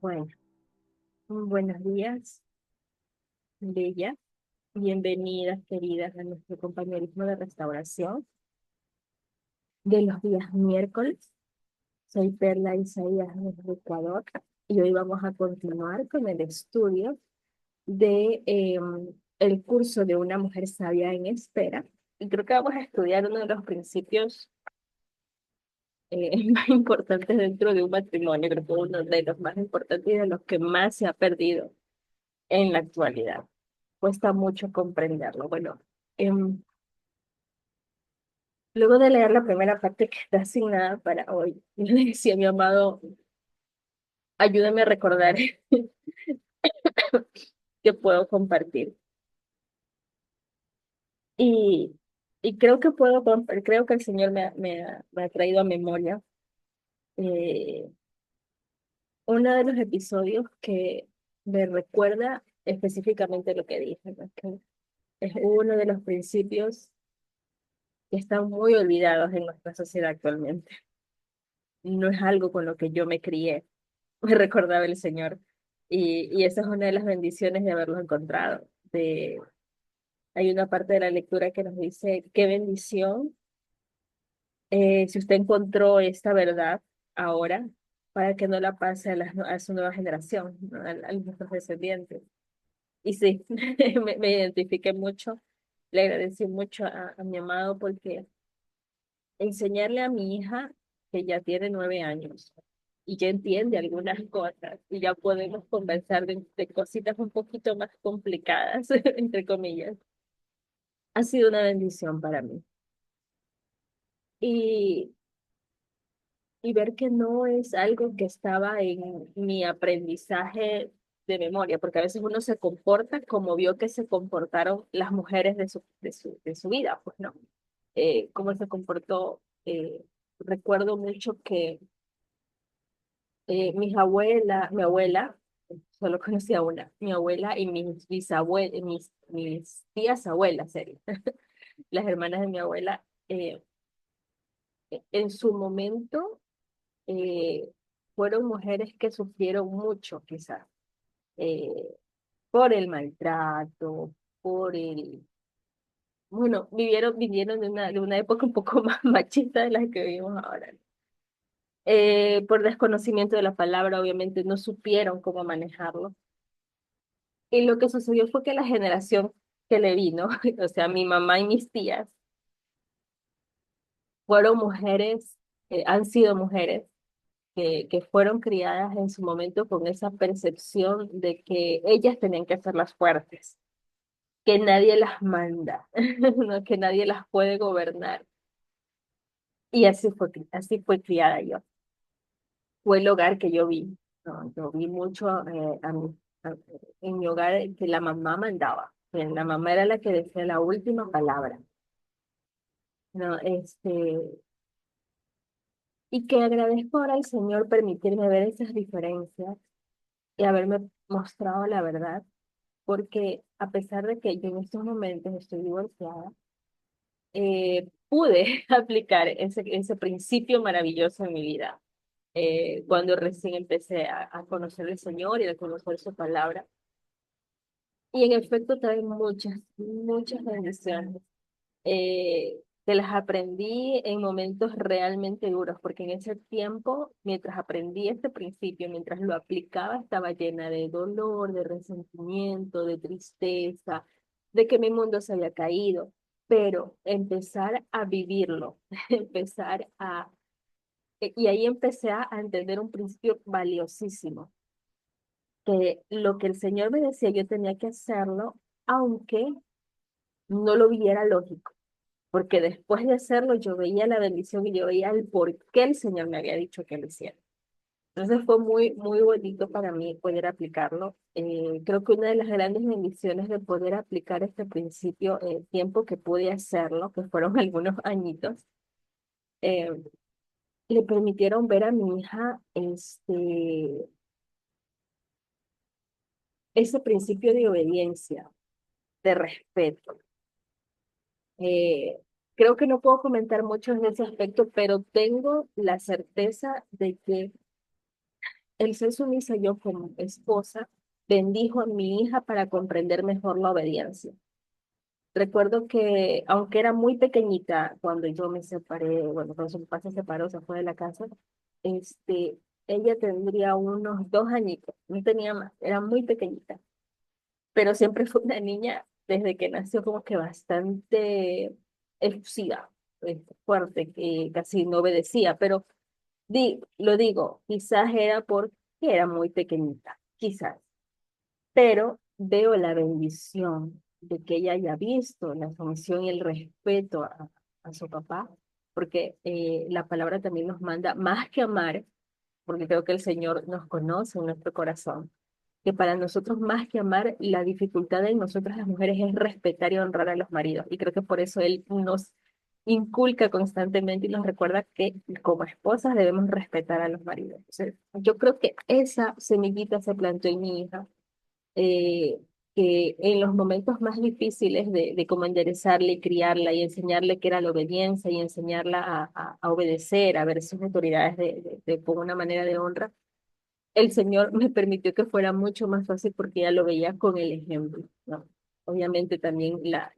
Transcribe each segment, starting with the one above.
Bueno, buenos días, Bella. Bienvenidas, queridas, a nuestro compañerismo de restauración de los días miércoles. Soy Perla Isaías desde Ecuador y hoy vamos a continuar con el estudio de el curso de una mujer sabia en espera. Y creo que vamos a estudiar uno de los principios más importantes dentro de un matrimonio. Creo que uno de los más importantes y de los que más se ha perdido en la actualidad. Cuesta mucho comprenderlo. Bueno, em, luego de leer la primera parte que está asignada para hoy, yo le decía a mi amado, ayúdame a recordar que puedo compartir. Y, y creo que creo que el Señor me ha traído a memoria eh, uno de los episodios que me recuerda específicamente lo que dije, ¿no? Que es uno de los principios que están muy olvidados en nuestra sociedad actualmente. No es algo con lo que yo me crié, me recordaba el Señor. Y esa es una de las bendiciones de haberlo encontrado. Hay una parte de la lectura que nos dice, qué bendición si usted encontró esta verdad ahora, para que no la pase a su nueva generación, ¿no? A nuestros descendientes. Y sí, me identifiqué mucho, le agradecí mucho a mi amado porque enseñarle a mi hija, que ya tiene 9 años, y ya entiende algunas cosas, y ya podemos conversar de cositas un poquito más complicadas, entre comillas, ha sido una bendición para mí. Y, y ver que no es algo que estaba en mi aprendizaje de memoria, porque a veces uno se comporta como vio que se comportaron las mujeres de su vida, pues no. Cómo se comportó. Recuerdo mucho que mi abuela, solo conocía una, mi abuela y mis bisabuelas, mis tías abuelas, serio, las hermanas de mi abuela, en su momento eh, fueron mujeres que sufrieron mucho, quizás, eh, por el maltrato, bueno, vivieron de una época un poco más machista de la que vivimos ahora. Por desconocimiento de la palabra, obviamente no supieron cómo manejarlo. Y lo que sucedió fue que la generación que le vino, o sea, mi mamá y mis tías, fueron mujeres, han sido mujeres que fueron criadas en su momento con esa percepción de que ellas tenían que ser las fuertes, que nadie las manda, ¿no? Que nadie las puede gobernar. Y así fue criada yo. Fue el hogar que yo vi, ¿no? Yo vi mucho a- en mi hogar que la mamá mandaba, que la mamá era la que decía la última palabra. No, y que agradezco ahora al Señor permitirme ver esas diferencias y haberme mostrado la verdad, porque a pesar de que yo en estos momentos estoy divorciada, pude aplicar ese principio maravilloso en mi vida, cuando recién empecé a conocer al Señor y a conocer su palabra. Y en efecto trae muchas, muchas bendiciones. Que las aprendí en momentos realmente duros, porque en ese tiempo, mientras aprendí este principio, mientras lo aplicaba, estaba llena de dolor, de resentimiento, de tristeza, de que mi mundo se había caído. Pero empezar a vivirlo, empezar y ahí empecé a entender un principio valiosísimo, que lo que el Señor me decía yo tenía que hacerlo, aunque no lo viera lógico, porque después de hacerlo yo veía la bendición y yo veía el por qué el Señor me había dicho que lo hiciera. Entonces fue muy, muy bonito para mí poder aplicarlo. Creo que una de las grandes bendiciones de poder aplicar este principio, el tiempo que pude hacerlo, que fueron algunos añitos, eh, le permitieron ver a mi hija ese principio de obediencia, de respeto. Eh, Creo que no puedo comentar mucho en ese aspecto, pero tengo la certeza de que el ser sumisa yo como esposa bendijo a mi hija para comprender mejor la obediencia. Recuerdo que, aunque era muy pequeñita cuando yo me separé, bueno, cuando su papá se separó, se fue de la casa, este, ella tendría unos 2 añitos, no tenía más, era muy pequeñita, pero siempre fue una niña desde que nació como que bastante efusiva, fuerte, que casi no obedecía, pero lo digo, quizás era porque era muy pequeñita, quizás, pero veo la bendición de que ella haya visto la sumisión y el respeto a su papá, porque la palabra también nos manda más que amar, porque creo que el Señor nos conoce en nuestro corazón, que para nosotros más que amar, la dificultad en nosotras las mujeres es respetar y honrar a los maridos. Y creo que por eso Él nos inculca constantemente y nos recuerda que como esposas debemos respetar a los maridos. Entonces, yo creo que esa semillita se plantó en mi hija, eh, que en los momentos más difíciles de cómo enderezarle y criarla y enseñarle que era la obediencia y enseñarla a obedecer, a ver sus autoridades con una manera de honra, el Señor me permitió que fuera mucho más fácil porque ya lo veía con el ejemplo, ¿no? Obviamente también la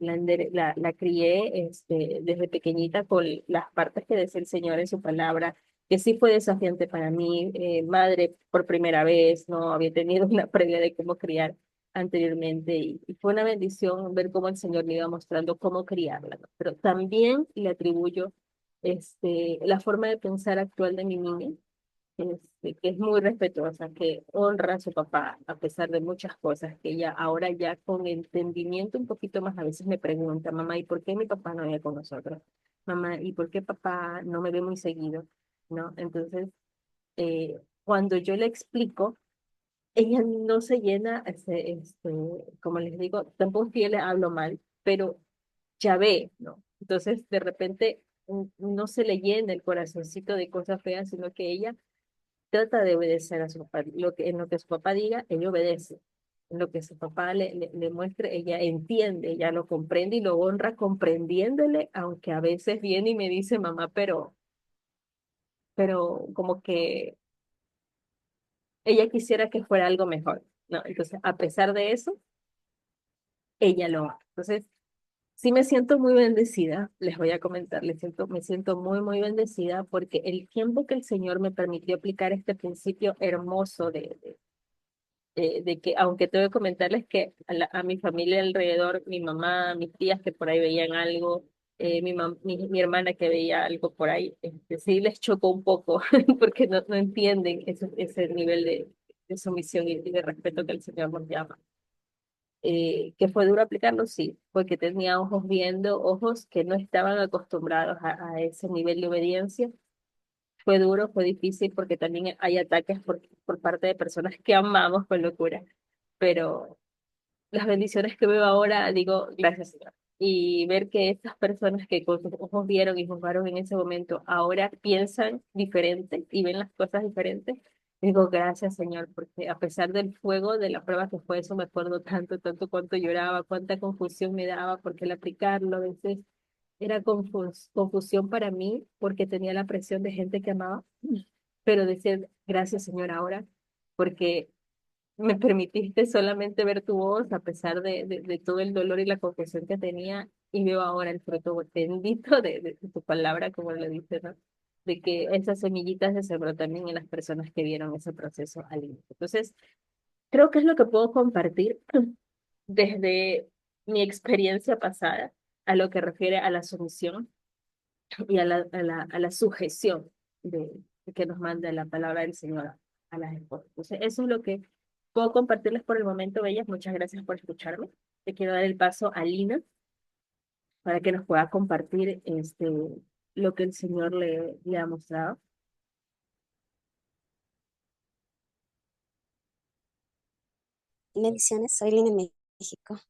crié desde pequeñita con las partes que decía el Señor en su palabra, que sí fue desafiante para mí, madre por primera vez, no había tenido una previa de cómo criar anteriormente y fue una bendición ver cómo el Señor me iba mostrando cómo criarla, ¿no? Pero también le atribuyo la forma de pensar actual de mi niña, que es muy respetuosa, que honra a su papá a pesar de muchas cosas, que ella ahora ya con entendimiento un poquito más a veces me pregunta, mamá, ¿y por qué mi papá no vive con nosotros? Mamá, ¿y por qué papá no me ve muy seguido? ¿No? Entonces, cuando yo le explico, ella no se llena, como les digo, tampoco es que yo le hablo mal, pero ya ve, ¿no? Entonces, de repente, no se le llena el corazoncito de cosas feas, sino que ella trata de obedecer a su papá. En lo que su papá diga, ella obedece. En lo que su papá le muestre, ella entiende, ella lo comprende y lo honra comprendiéndole, aunque a veces viene y me dice, mamá, pero como que ella quisiera que fuera algo mejor, ¿no? Entonces, a pesar de eso, ella lo hace. Entonces, sí me siento muy bendecida, les voy a comentar, me siento muy, muy bendecida porque el tiempo que el Señor me permitió aplicar este principio hermoso de que, aunque tengo que comentarles que a mi familia alrededor, mi mamá, mis tías que por ahí veían algo, mi hermana que veía algo por ahí, sí les chocó un poco porque no entienden ese nivel de sumisión y de respeto que el Señor nos llama. Que fue duro aplicarlo, sí, porque tenía ojos viendo, ojos que no estaban acostumbrados a ese nivel de obediencia. Fue duro, fue difícil porque también hay ataques por parte de personas que amamos con locura, pero las bendiciones que veo ahora, digo, gracias, Señor. Y ver que estas personas que con sus ojos vieron y juzgaron en ese momento, ahora piensan diferente y ven las cosas diferentes, digo, gracias, Señor, porque a pesar del fuego, de la prueba que fue eso, me acuerdo tanto, tanto cuánto lloraba, cuánta confusión me daba, porque el aplicarlo a veces era confusión para mí, porque tenía la presión de gente que amaba, pero decir, gracias, Señor, ahora, porque me permitiste solamente ver tu voz a pesar de todo el dolor y la confusión que tenía y veo ahora el fruto bendito de tu palabra, como le dice, ¿no? De que esas semillitas se sembró también en las personas que vieron ese proceso al inicio. Entonces, creo que es lo que puedo compartir desde mi experiencia pasada a lo que refiere a la sumisión y a la sujeción de que nos manda la palabra del Señor a las esposas. Entonces, eso es lo que puedo compartirles por el momento, bellas. Muchas gracias por escucharme. Te quiero dar el paso a Lina para que nos pueda compartir lo que el Señor le ha mostrado. Lecciones, soy Lina en México.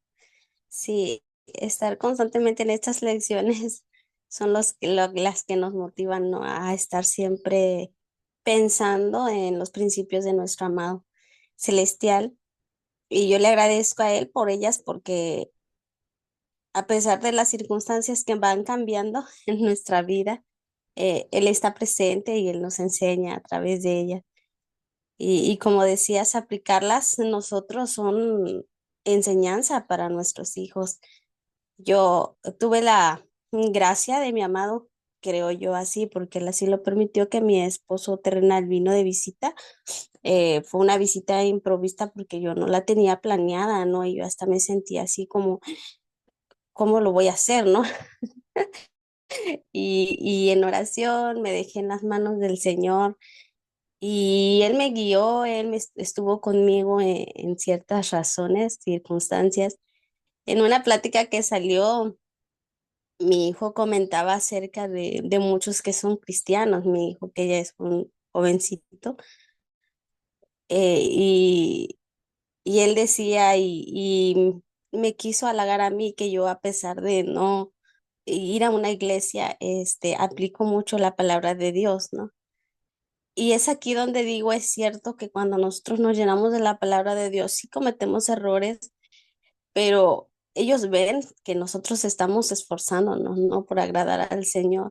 Sí, estar constantemente en estas lecciones son las que nos motivan, ¿no? A estar siempre pensando en los principios de nuestro amado celestial. Y yo le agradezco a él por ellas porque a pesar de las circunstancias que van cambiando en nuestra vida, él está presente y él nos enseña a través de ellas. Y como decías, aplicarlas nosotros son enseñanza para nuestros hijos. Yo tuve la gracia de mi amado, creo yo así, porque él así lo permitió, que mi esposo terrenal vino de visita. Fue una visita improvista porque yo no la tenía planeada, ¿no? Y yo hasta me sentía así como, ¿cómo lo voy a hacer, no? Y en oración me dejé en las manos del Señor y Él me guió, estuvo conmigo en ciertas razones, circunstancias. En una plática que salió, mi hijo comentaba acerca de muchos que son cristianos, mi hijo que ya es un jovencito, y él decía, y me quiso halagar a mí que yo, a pesar de no ir a una iglesia, aplico mucho la palabra de Dios, ¿no? Y es aquí donde digo, es cierto que cuando nosotros nos llenamos de la palabra de Dios, sí cometemos errores, pero ellos ven que nosotros estamos esforzándonos, ¿no? Por agradar al Señor.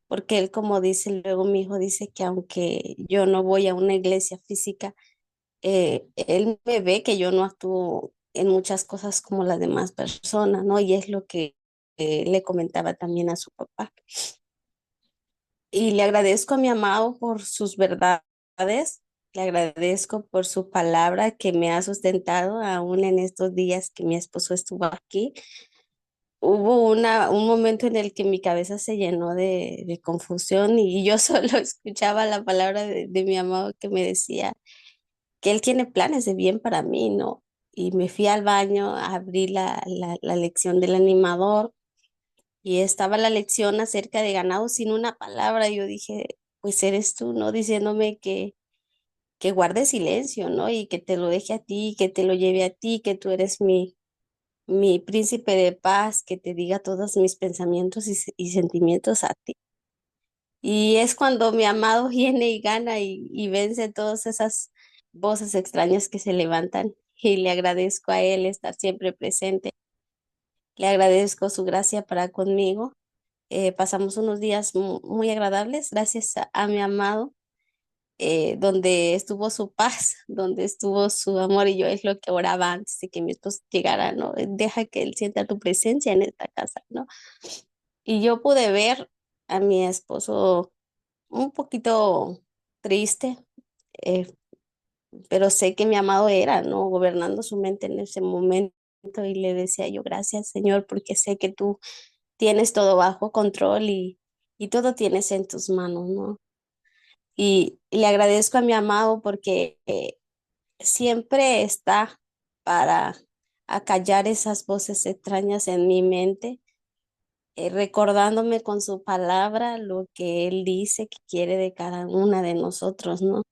Porque él, como dice luego mi hijo, dice que aunque yo no voy a una iglesia física, él me ve que yo no actúo en muchas cosas como las demás personas, ¿no? Y es lo que le comentaba también a su papá. Y le agradezco a mi amado por sus verdades, le agradezco por su palabra que me ha sustentado aún en estos días que mi esposo estuvo aquí. Hubo un momento en el que mi cabeza se llenó de confusión y yo solo escuchaba la palabra de mi amado que me decía que él tiene planes de bien para mí, ¿no? Y me fui al baño, abrí la lección del animador y estaba la lección acerca de ganado sin una palabra. Yo dije, pues eres tú, ¿no? Diciéndome que guarde silencio, ¿no? Y que te lo deje a ti, que te lo lleve a ti, que tú eres mi príncipe de paz, que te diga todos mis pensamientos y sentimientos a ti. Y es cuando mi amado viene y gana y vence todas esas voces extrañas que se levantan. Y le agradezco a él estar siempre presente. Le agradezco su gracia para conmigo. Pasamos unos días muy agradables gracias a mi amado, donde estuvo su paz, donde estuvo su amor, y yo es lo que oraba antes de que mi esposo llegara, ¿no? Deja que él sienta tu presencia en esta casa, ¿no? Y yo pude ver a mi esposo un poquito triste, eh, pero sé que mi amado era, ¿no? Gobernando su mente en ese momento, y le decía yo, gracias, Señor, porque sé que tú tienes todo bajo control y todo tienes en tus manos, ¿no? Y le agradezco a mi amado porque siempre está para acallar esas voces extrañas en mi mente, recordándome con su palabra lo que él dice que quiere de cada una de nosotros, ¿no?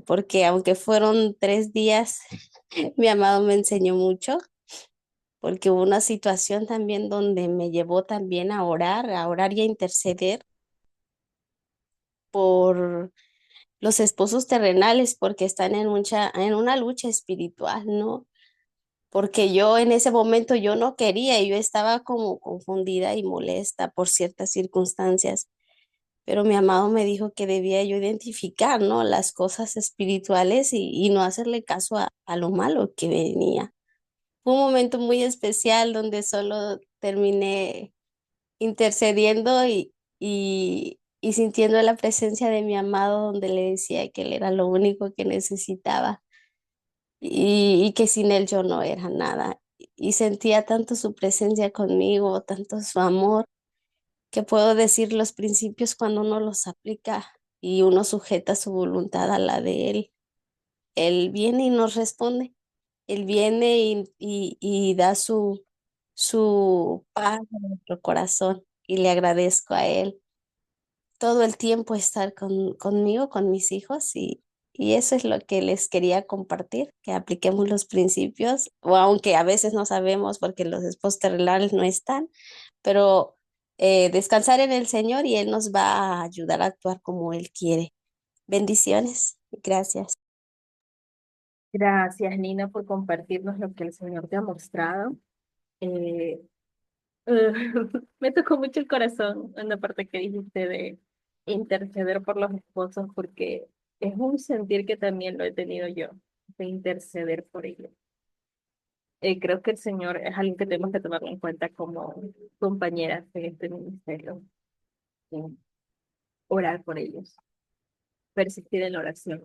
Porque aunque fueron 3 días, mi amado me enseñó mucho, porque hubo una situación también donde me llevó también a orar y a interceder por los esposos terrenales, porque están en una lucha espiritual, ¿no? Porque yo en ese momento yo no quería, y yo estaba como confundida y molesta por ciertas circunstancias, pero mi amado me dijo que debía yo identificar, ¿no? Las cosas espirituales y no hacerle caso a lo malo que venía. Fue un momento muy especial donde solo terminé intercediendo y sintiendo la presencia de mi amado, donde le decía que él era lo único que necesitaba y que sin él yo no era nada. Y sentía tanto su presencia conmigo, tanto su amor, que puedo decir los principios cuando uno los aplica y uno sujeta su voluntad a la de él. Él viene y nos responde. Él viene y da su paz a nuestro corazón, y le agradezco a él todo el tiempo estar conmigo, con mis hijos, y eso es lo que les quería compartir, que apliquemos los principios, o aunque a veces no sabemos porque los esposos terrenales no están, pero descansar en el Señor y Él nos va a ayudar a actuar como Él quiere. Bendiciones. Gracias. Gracias, Nina, por compartirnos lo que el Señor te ha mostrado. Eh, Me tocó mucho el corazón en la parte que dijiste de interceder por los esposos, porque es un sentir que también lo he tenido yo, de interceder por ellos. Creo que el Señor es algo que tenemos que tomar en cuenta como compañeras en este ministerio, eh, orar por ellos, persistir en la oración,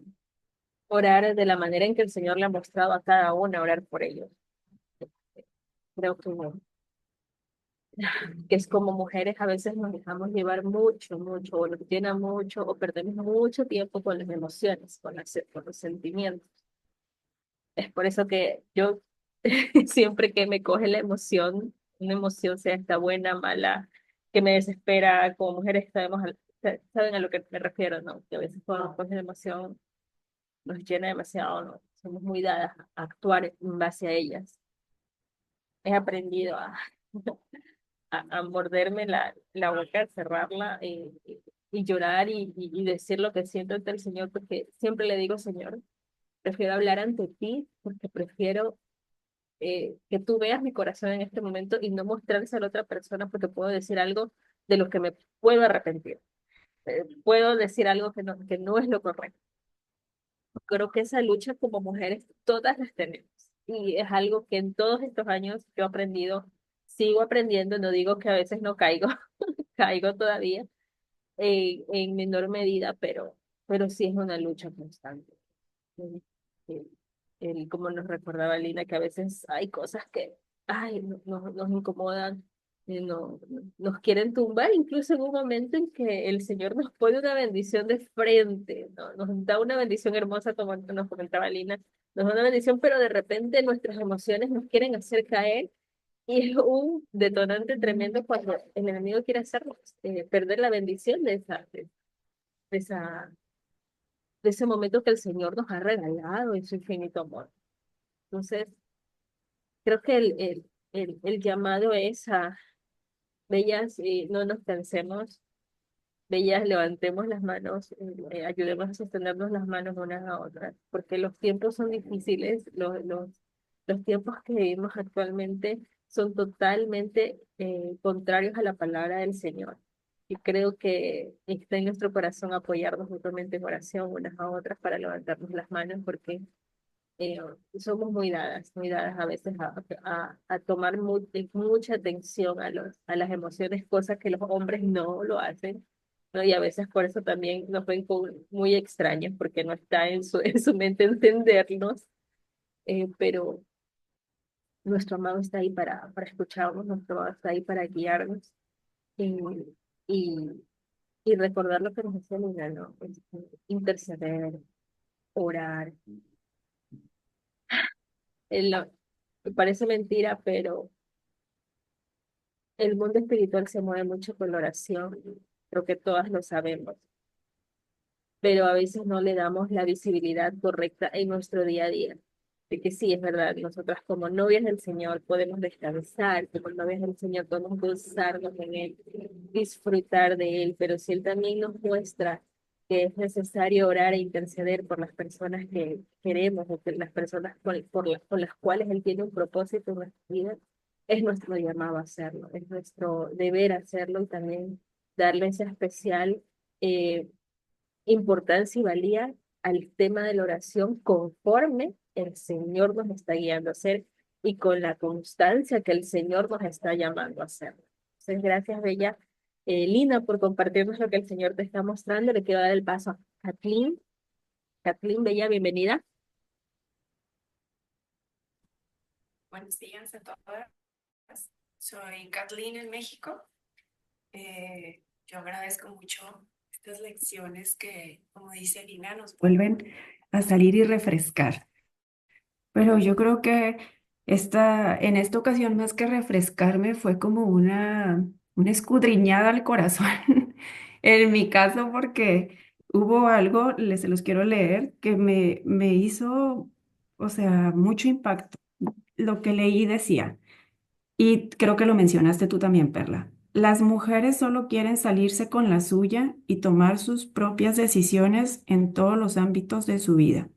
orar de la manera en que el Señor le ha mostrado a cada una, orar por ellos. Creo que es como mujeres a veces nos dejamos llevar mucho, mucho, o nos llena mucho, o perdemos mucho tiempo con las emociones, con los sentimientos. Es por eso que yo siempre que me coge la emoción, una emoción sea esta buena, mala, que me desespera, como mujeres saben a lo que me refiero, ¿no? Que a veces cuando nos coge la emoción nos llena demasiado, ¿no? Somos muy dadas a actuar en base a ellas. He aprendido a morderme la boca, cerrarla y llorar y decir lo que siento ante el Señor, porque siempre le digo, Señor, prefiero hablar ante ti, porque prefiero que tú veas mi corazón en este momento y no mostrarse a la otra persona, porque puedo decir algo de lo que me puedo arrepentir. Puedo decir algo que no es lo correcto. Creo que esa lucha como mujeres todas las tenemos. Y es algo que en todos estos años yo he aprendido, sigo aprendiendo, no digo que a veces no caigo, caigo todavía en menor medida, pero sí es una lucha constante. El, el- como nos recordaba Lina, que a veces hay cosas que ay, nos incomodan, nos quieren tumbar, incluso en un momento en que el Señor nos pone una bendición de frente, ¿no? Nos da una bendición hermosa, como nos comentaba Lina, nos da una bendición, pero de repente nuestras emociones nos quieren hacer caer. Y es un detonante tremendo cuando el enemigo quiere hacernos perder la bendición de esa, de ese momento que el Señor nos ha regalado en su infinito amor. Entonces, creo que el llamado es a, bellas, no nos cansemos, bellas, levantemos las manos, ayudemos a sostenernos las manos unas a otras, porque los tiempos son difíciles, los tiempos que vivimos actualmente son totalmente contrarios a la palabra del Señor. Y creo que está en nuestro corazón apoyarnos mutuamente en oración unas a otras para levantarnos las manos, porque eh, somos muy dadas a veces a tomar mucha atención a las emociones, cosas que los hombres no lo hacen, ¿no? Y a veces por eso también nos ven muy extraños, porque no está en su mente entendernos, pero nuestro amado está ahí para escucharnos, nuestro amado está ahí para guiarnos y, y, y recordar lo que nos decía Lina, ¿no? Interceder, orar. El- Parece mentira, pero el mundo espiritual se mueve mucho con la oración, creo que todas lo sabemos, pero a veces no le damos la visibilidad correcta en nuestro día a día. De que sí, es verdad, nosotras como novias del Señor podemos descansar, como novias del Señor podemos gozarnos en Él, disfrutar de Él, pero si Él también nos muestra que es necesario orar e interceder por las personas que queremos, o que las personas con las cuales Él tiene un propósito en nuestra vida, es nuestro llamado a hacerlo, es nuestro deber hacerlo y también darle esa especial importancia y valía al tema de la oración conforme el Señor nos está guiando a hacer y con la constancia que el Señor nos está llamando a hacer. Entonces, gracias, Bella. Lina, por compartirnos lo que el Señor te está mostrando. Le quiero dar el paso a Kathleen. Kathleen, Bella, bienvenida. Buenos días a todas. Soy Kathleen en México. Yo agradezco mucho estas lecciones que, como dice Lina, nos vuelven a salir y refrescar. Pero yo creo que en esta ocasión, más que refrescarme, fue como una escudriñada al corazón. En mi caso, porque hubo algo, se los quiero leer, que me hizo, o sea, mucho impacto. Lo que leí decía. Y creo que lo mencionaste tú también, Perla. Las mujeres solo quieren salirse con la suya y tomar sus propias decisiones en todos los ámbitos de su vida,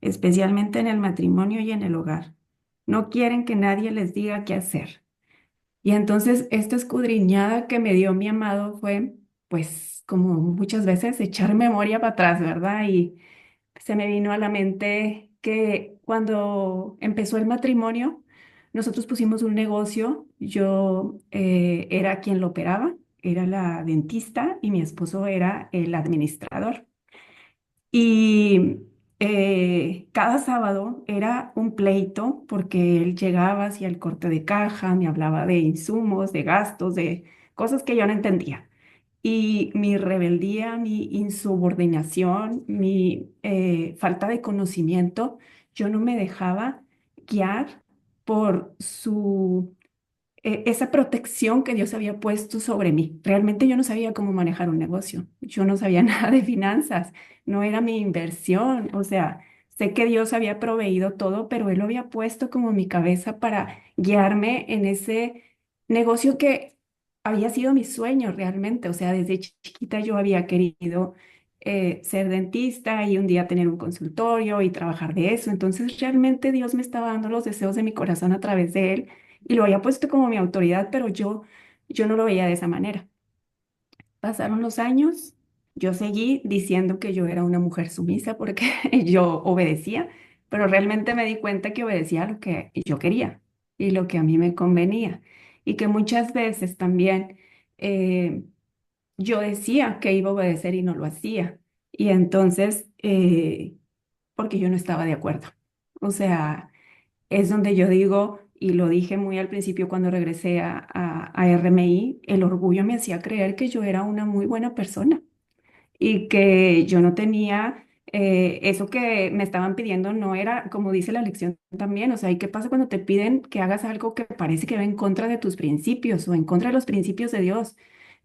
especialmente en el matrimonio y en el hogar. No quieren que nadie les diga qué hacer. Y entonces esta escudriñada que me dio mi amado fue, pues, como muchas veces echar memoria para atrás, ¿verdad? se me vino a la mente que cuando empezó el matrimonio, nosotros pusimos un negocio, yo era quien lo operaba, era la dentista y mi esposo era el administrador. Y cada sábado era un pleito porque él llegaba hacia el corte de caja, me hablaba de insumos, de gastos, de cosas que yo no entendía. Y mi rebeldía, mi insubordinación, mi falta de conocimiento, yo no me dejaba guiar por esa protección que Dios había puesto sobre mí. Realmente yo no sabía cómo manejar un negocio, yo no sabía nada de finanzas, no era mi inversión, o sea, sé que Dios había proveído todo, pero Él lo había puesto como mi cabeza para guiarme en ese negocio que había sido mi sueño realmente, o sea, desde chiquita yo había querido ser dentista y un día tener un consultorio y trabajar de eso, entonces realmente Dios me estaba dando los deseos de mi corazón a través de Él y lo había puesto como mi autoridad, pero yo no lo veía de esa manera. Pasaron los años, yo seguí diciendo que yo era una mujer sumisa porque yo obedecía, pero realmente me di cuenta que obedecía lo que yo quería y lo que a mí me convenía. Y que muchas veces también eh, yo decía que iba a obedecer y no lo hacía. Y entonces, porque yo no estaba de acuerdo. O sea, es donde yo digo, y lo dije muy al principio cuando regresé a RMI, el orgullo me hacía creer que yo era una muy buena persona y que yo no tenía eso que me estaban pidiendo, no era, como dice la lección también, o sea, ¿y qué pasa cuando te piden que hagas algo que parece que va en contra de tus principios o en contra de los principios de Dios?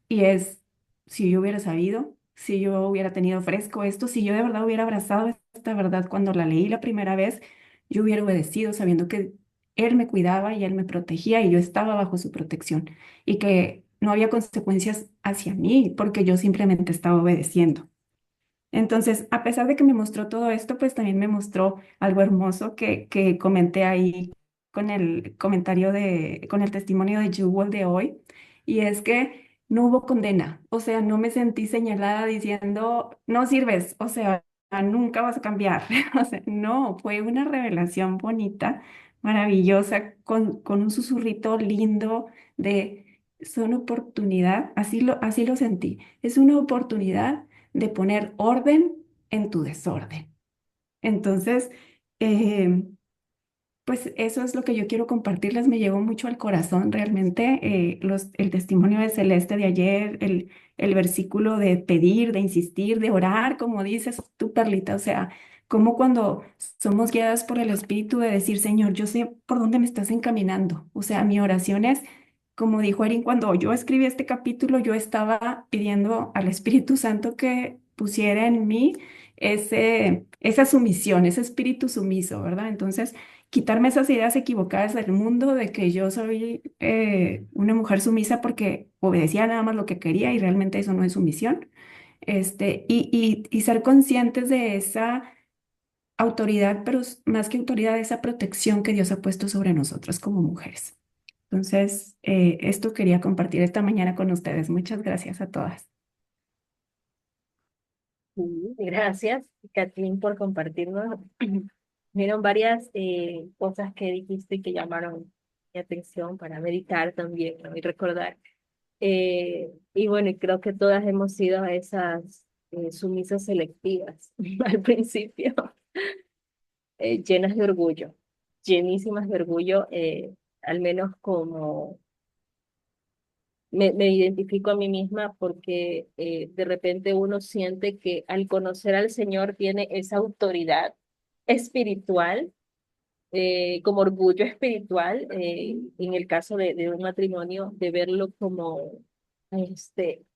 Y es, si yo hubiera sabido, si yo hubiera tenido fresco esto, si yo de verdad hubiera abrazado esta verdad cuando la leí la primera vez, yo hubiera obedecido sabiendo que Él me cuidaba y Él me protegía y yo estaba bajo su protección y que no había consecuencias hacia mí porque yo simplemente estaba obedeciendo. Entonces, a pesar de que me mostró todo esto, pues también me mostró algo hermoso que comenté ahí con el comentario con el testimonio de Jewel de hoy, y es que no hubo condena, o sea, no me sentí señalada diciendo, no sirves, o sea, nunca vas a cambiar, o sea, no, fue una revelación bonita, maravillosa, con un susurrito lindo de, es una oportunidad, así lo sentí, es una oportunidad de poner orden en tu desorden. Entonces, eh, pues eso es lo que yo quiero compartirles. Me llegó mucho al corazón realmente el testimonio de Celeste de ayer, el versículo de pedir, de insistir, de orar, como dices tú, Perlita. O sea, como cuando somos guiadas por el Espíritu de decir, Señor, yo sé por dónde me estás encaminando. O sea, mi oración es, como dijo Erin, cuando yo escribí este capítulo, yo estaba pidiendo al Espíritu Santo que pusiera en mí esa sumisión, ese espíritu sumiso, ¿verdad? Entonces, quitarme esas ideas equivocadas del mundo de que yo soy una mujer sumisa porque obedecía nada más lo que quería y realmente eso no es sumisión. Y ser conscientes de esa autoridad, pero más que autoridad, esa protección que Dios ha puesto sobre nosotros como mujeres. Entonces, esto quería compartir esta mañana con ustedes. Muchas gracias a todas. Sí, gracias, Kathleen, por compartirnos. Vieron varias cosas que dijiste y que llamaron mi atención para meditar también, ¿no? Y recordar. Y bueno, y creo que todas hemos sido esas sumisas selectivas al principio, llenas de orgullo, llenísimas de orgullo, al menos como me identifico a mí misma porque de repente uno siente que al conocer al Señor tiene esa autoridad espiritual, como orgullo espiritual, en el caso de un matrimonio, de verlo como,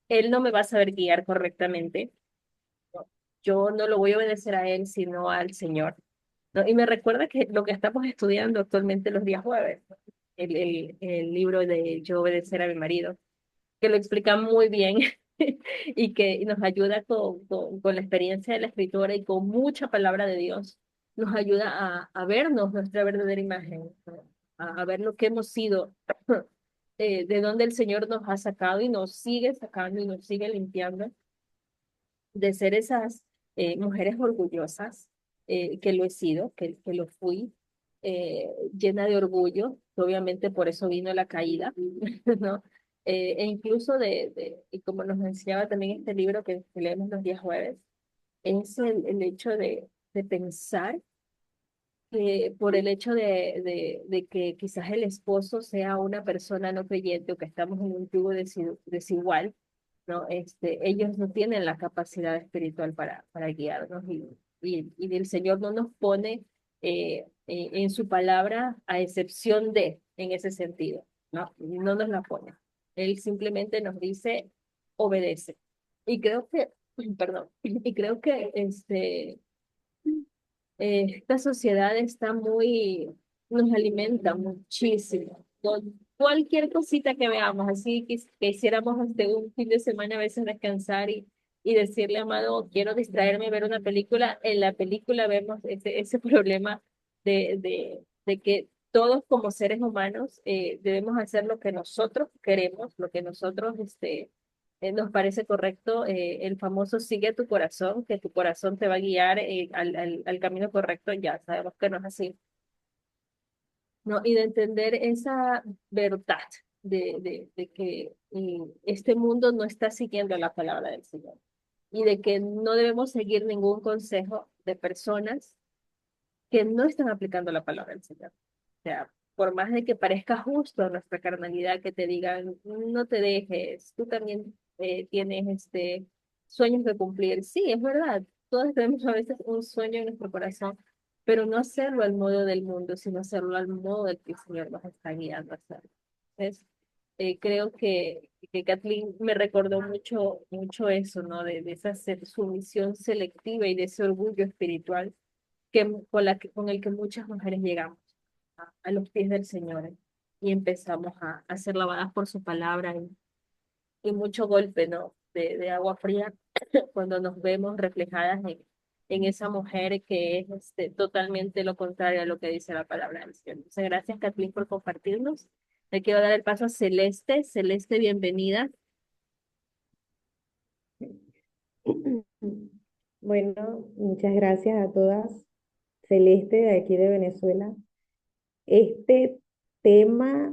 él no me va a saber guiar correctamente, ¿no? Yo no lo voy a obedecer a él, sino al Señor, ¿no? Y me recuerda que lo que estamos estudiando actualmente los días jueves, ¿no? El libro de Yo obedecer a mi marido, que lo explica muy bien y que nos ayuda con la experiencia de la escritora y con mucha palabra de Dios, nos ayuda a vernos nuestra verdadera imagen, ¿no? A ver lo que hemos sido, de dónde el Señor nos ha sacado y nos sigue sacando y nos sigue limpiando de ser esas mujeres orgullosas, que lo he sido, que lo fui, llena de orgullo, obviamente por eso vino la caída, ¿no? E incluso y como nos enseñaba también este libro que leemos los días jueves, es el hecho de pensar que por el hecho de que quizás el esposo sea una persona no creyente o que estamos en un yugo desigual, ¿no? Ellos no tienen la capacidad espiritual para guiarnos y el Señor no nos pone en su palabra a excepción de, en ese sentido, ¿no? No nos la pone. Él simplemente nos dice, obedece. Y creo que, perdón, y creo que esta sociedad está nos alimenta muchísimo. Con cualquier cosita que veamos, así que hiciéramos un fin de semana a veces descansar y decirle, amado, quiero distraerme y ver una película, en la película vemos ese problema de que todos como seres humanos debemos hacer lo que nosotros queremos, lo que nosotros nos parece correcto, el famoso sigue tu corazón, que tu corazón te va a guiar al camino correcto, ya sabemos que no es así, ¿no? Y de entender esa verdad de que este mundo no está siguiendo la palabra del Señor y de que no debemos seguir ningún consejo de personas que no están aplicando la palabra del Señor. O sea, por más de que parezca justo a nuestra carnalidad que te digan, no te dejes, tú también tienes sueños que cumplir. Sí, es verdad, todos tenemos a veces un sueño en nuestro corazón, pero no hacerlo al modo del mundo, sino hacerlo al modo del que el Señor nos está guiando a hacerlo. Entonces, creo que Kathleen me recordó mucho eso, ¿no? De esa sumisión selectiva y de ese orgullo espiritual con el que muchas mujeres llegamos a los pies del Señor y empezamos a ser lavadas por su palabra y mucho golpe, ¿no? De agua fría cuando nos vemos reflejadas en esa mujer que es totalmente lo contrario a lo que dice la palabra del Señor. Entonces, gracias, Kathleen, por compartirnos. Le quiero dar el paso a Celeste. Celeste, bienvenida. Bueno, muchas gracias a todas. Celeste de aquí de Venezuela. Este tema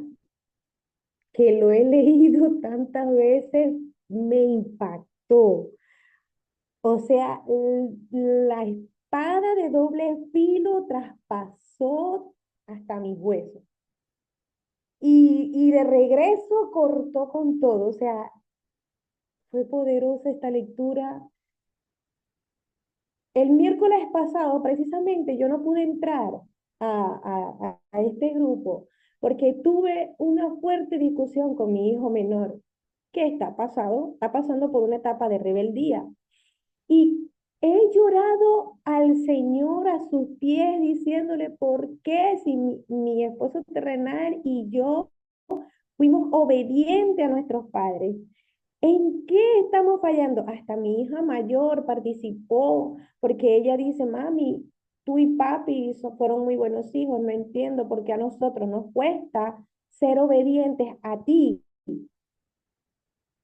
que lo he leído tantas veces me impactó. O sea, la espada de doble filo traspasó hasta mis huesos. Y de regreso cortó con todo. O sea, fue poderosa esta lectura. El miércoles pasado, precisamente, yo no pude entrar a este grupo porque tuve una fuerte discusión con mi hijo menor, que está pasando por una etapa de rebeldía. Y he llorado al Señor a sus pies diciéndole, ¿por qué si mi esposo terrenal y yo fuimos obedientes a nuestros padres? ¿En qué estamos fallando? Hasta mi hija mayor participó porque ella dice, mami, tú y papi fueron muy buenos hijos, no entiendo por qué a nosotros nos cuesta ser obedientes a ti.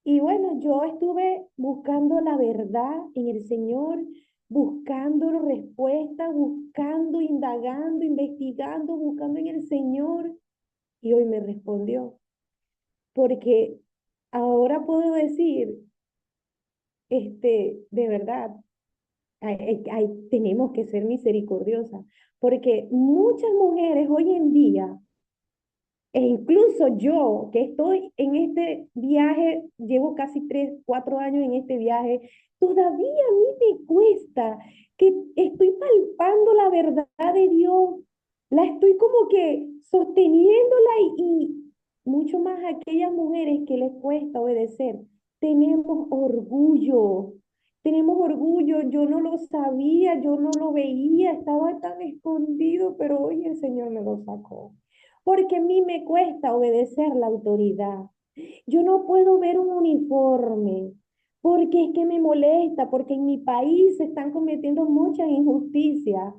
Y bueno, yo estuve buscando la verdad en el Señor, buscando respuestas, buscando, indagando, investigando, buscando en el Señor. Y hoy me respondió, porque ahora puedo decir, de verdad, tenemos que ser misericordiosas, porque muchas mujeres hoy en día, e incluso yo que estoy en este viaje, llevo casi 3, 4 años en este viaje, todavía a mí me cuesta, que estoy palpando la verdad de Dios, la estoy como que sosteniéndola y mucho más a aquellas mujeres que les cuesta obedecer. Tenemos orgullo, yo no lo sabía, yo no lo veía, estaba tan escondido, pero hoy el Señor me lo sacó. Porque a mí me cuesta obedecer la autoridad. Yo no puedo ver un uniforme, porque es que me molesta, porque en mi país se están cometiendo muchas injusticias.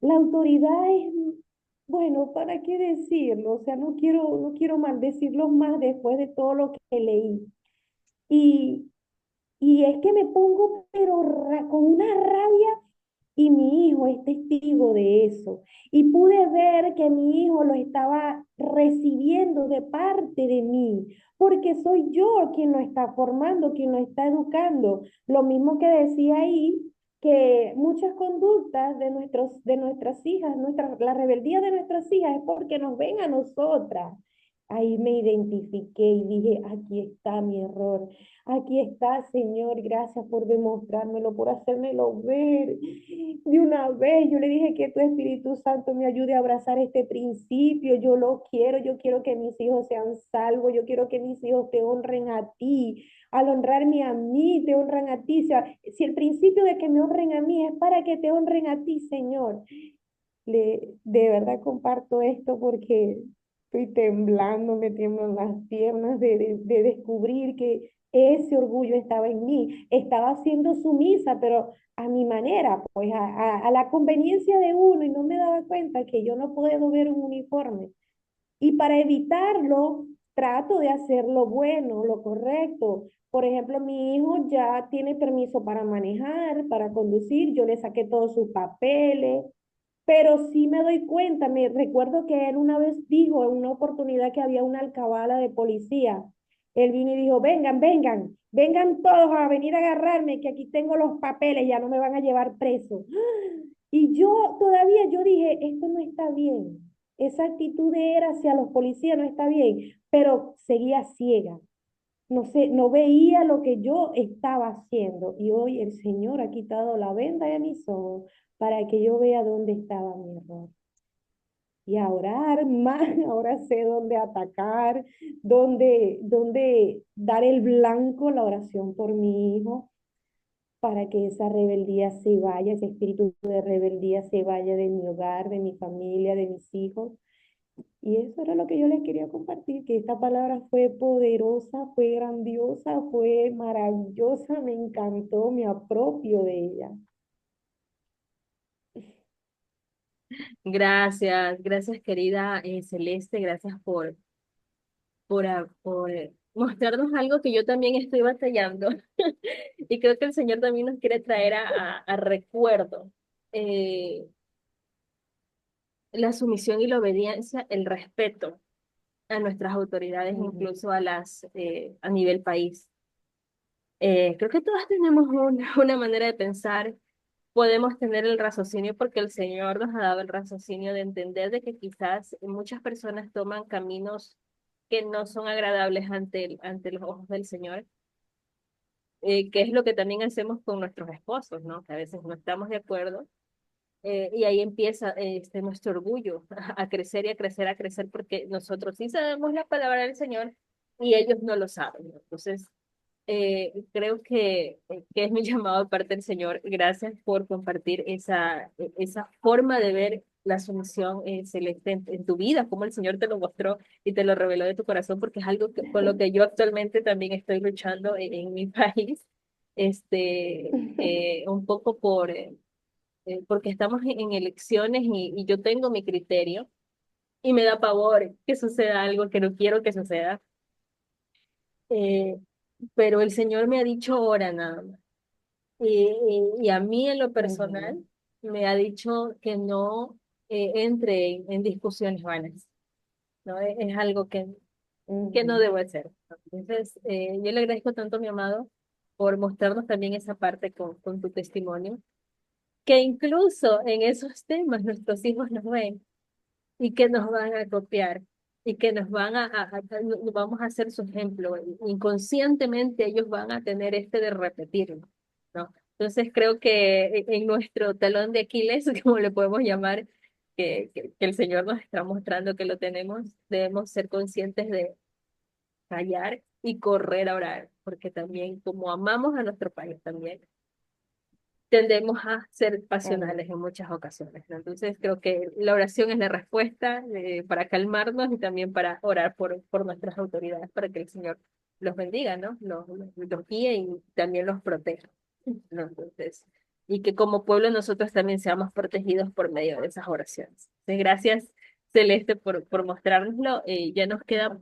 La autoridad es, bueno, ¿para qué decirlo? O sea, no quiero maldecirlos más después de todo lo que leí. Y, y es que me pongo, pero con una rabia Y mi hijo es testigo de eso. Y pude ver que mi hijo lo estaba recibiendo de parte de mí, porque soy yo quien lo está formando, quien lo está educando. Lo mismo que decía ahí, que muchas conductas de nuestras hijas, la rebeldía de nuestras hijas es porque nos ven a nosotras. Ahí me identifiqué y dije, aquí está mi error. Aquí está, Señor, gracias por demostrármelo, por hacérmelo ver de una vez. Yo le dije que tu Espíritu Santo me ayude a abrazar este principio. Yo lo quiero, yo quiero que mis hijos sean salvos, yo quiero que mis hijos te honren a ti. Al honrarme a mí, te honran a ti. O sea, si el principio de que me honren a mí es para que te honren a ti, Señor, de verdad comparto esto porque estoy temblando, me tiemblan las piernas de descubrir que ese orgullo estaba en mí. Estaba siendo sumisa, pero a mi manera, pues a la conveniencia de uno y no me daba cuenta que yo no puedo ver un uniforme. Y para evitarlo, trato de hacer lo bueno, lo correcto. Por ejemplo, mi hijo ya tiene permiso para manejar, para conducir, yo le saqué todos sus papeles, pero sí me doy cuenta, me recuerdo que él una vez dijo en una oportunidad que había una alcabala de policía. Él vino y dijo, vengan, vengan, vengan todos a venir a agarrarme, que aquí tengo los papeles, ya no me van a llevar preso. Y yo todavía, yo dije, esto no está bien. Esa actitud de él hacia los policías no está bien, pero seguía ciega. No sé, no veía lo que yo estaba haciendo. Y hoy el Señor ha quitado la venda de mis ojos para que yo vea dónde estaba mi error. Y a orar más, ahora sé dónde atacar, dónde dar el blanco, la oración por mi hijo, para que esa rebeldía se vaya, ese espíritu de rebeldía se vaya de mi hogar, de mi familia, de mis hijos. Y eso era lo que yo les quería compartir, que esta palabra fue poderosa, fue grandiosa, fue maravillosa, me encantó, me apropio de ella. Gracias, gracias querida Celeste, gracias por mostrarnos algo que yo también estoy batallando. Y creo que el Señor también nos quiere traer a recuerdo eh, la sumisión y la obediencia, el respeto a nuestras autoridades, Ujú. incluso a nivel país. Creo que todas tenemos una manera de pensar, podemos tener el raciocinio porque el Señor nos ha dado el raciocinio de entender de que quizás muchas personas toman caminos que no son agradables ante los ojos del Señor, que es lo que también hacemos con nuestros esposos, ¿no? Que a veces no estamos de acuerdo, y ahí empieza nuestro orgullo a crecer y a crecer, a crecer, porque nosotros sí sabemos la palabra del Señor y ellos no lo saben, ¿no? Entonces, creo que es mi llamado de parte del Señor. Gracias por compartir esa forma de ver la sumisión celeste en tu vida, como el Señor te lo mostró y te lo reveló de tu corazón, porque es algo con lo que yo actualmente también estoy luchando en mi país, un poco porque estamos en elecciones y yo tengo mi criterio y me da pavor que suceda algo que no quiero que suceda. Eh, pero el Señor me ha dicho ora nada más. Y a mí en lo Ujú, personal me ha dicho que no entre en discusiones vanas, ¿no? Es algo que no ujú. debo hacer, ¿no? Entonces, yo le agradezco tanto a mi amado por mostrarnos también esa parte con tu testimonio, que incluso en esos temas nuestros hijos nos ven y que nos van a copiar y que nos van nos vamos a hacer su ejemplo. Inconscientemente ellos van a tener de repetirlo, ¿no? Entonces creo que en nuestro talón de Aquiles, como le podemos llamar, que el Señor nos está mostrando que lo tenemos, debemos ser conscientes de callar y correr a orar, porque también como amamos a nuestro país también tendemos a ser pasionales Amén. en muchas ocasiones, ¿no? Entonces creo que la oración es la respuesta para calmarnos y también para orar por nuestras autoridades, para que el Señor los bendiga, ¿no? Los guíe y también los proteja, ¿no? Entonces, y que como pueblo nosotros también seamos protegidos por medio de esas oraciones. Entonces, gracias, Celeste, por mostrárnoslo. Ya nos quedan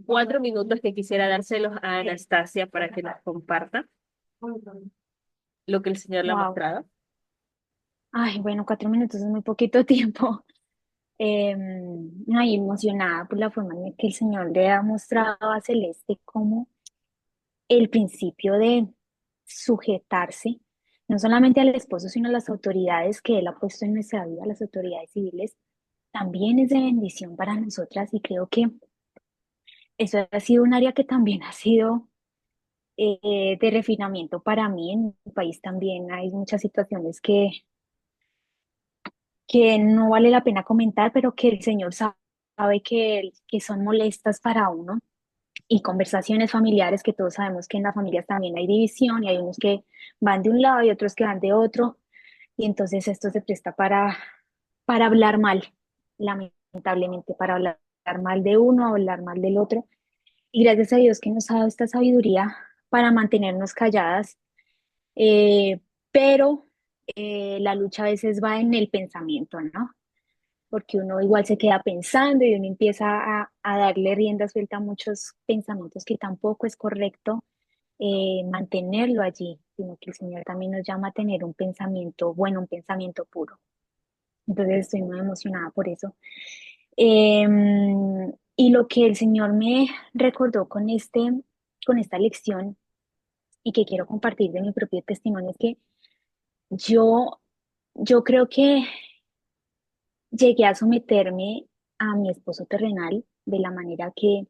4 minutos que quisiera dárselos a Anastasia para que nos comparta lo que el Señor le ha Wow. mostrado. Ay, bueno, 4 minutos es muy poquito tiempo. Ay, emocionada por la forma en la que el Señor le ha mostrado a Celeste como el principio de sujetarse, no solamente al esposo, sino a las autoridades que Él ha puesto en nuestra vida, las autoridades civiles, también es de bendición para nosotras y creo que eso ha sido un área que también ha sido de refinamiento para mí. En mi país también hay muchas situaciones que no vale la pena comentar, pero que el Señor sabe que son molestas para uno. Y conversaciones familiares, que todos sabemos que en las familias también hay división y hay unos que van de un lado y otros que van de otro. Y entonces esto se presta para hablar mal, lamentablemente, para hablar mal de uno, hablar mal del otro. Y gracias a Dios que nos ha dado esta sabiduría para mantenernos calladas, eh, pero la lucha a veces va en el pensamiento, ¿no? Porque uno igual se queda pensando y uno empieza a darle rienda suelta a muchos pensamientos que tampoco es correcto mantenerlo allí, sino que el Señor también nos llama a tener un pensamiento bueno, un pensamiento puro. Entonces estoy muy emocionada por eso. Y lo que el Señor me recordó con esta lección y que quiero compartir de mi propio testimonio es que yo, yo creo que llegué a someterme a mi esposo terrenal de la manera que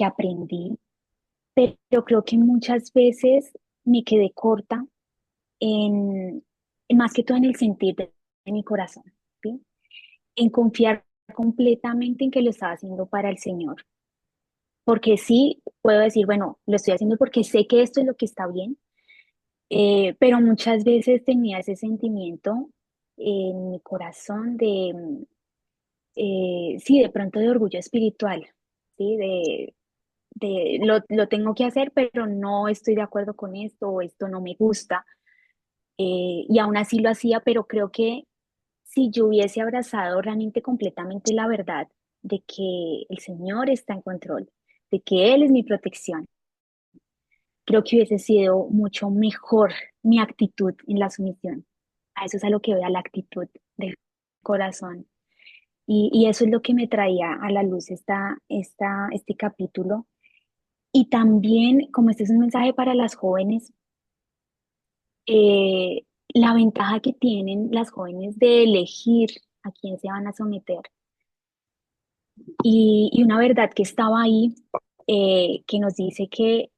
aprendí, pero creo que muchas veces me quedé corta en, más que todo en el sentir de mi corazón, ¿sí? En confiar completamente en que lo estaba haciendo para el Señor. Porque sí, puedo decir, bueno, lo estoy haciendo porque sé que esto es lo que está bien, pero muchas veces tenía ese sentimiento en mi corazón sí, de pronto de orgullo espiritual, ¿sí? Lo tengo que hacer, pero no estoy de acuerdo con esto o esto no me gusta. Y aún así lo hacía, pero creo que si yo hubiese abrazado realmente completamente la verdad de que el Señor está en control, de que Él es mi protección, creo que hubiese sido mucho mejor mi actitud en la sumisión. A eso es a lo que voy, a la actitud del corazón. Y eso es lo que me traía a la luz este capítulo. Y también, como este es un mensaje para las jóvenes, la ventaja que tienen las jóvenes de elegir a quién se van a someter. Y una verdad que estaba ahí, que nos dice que,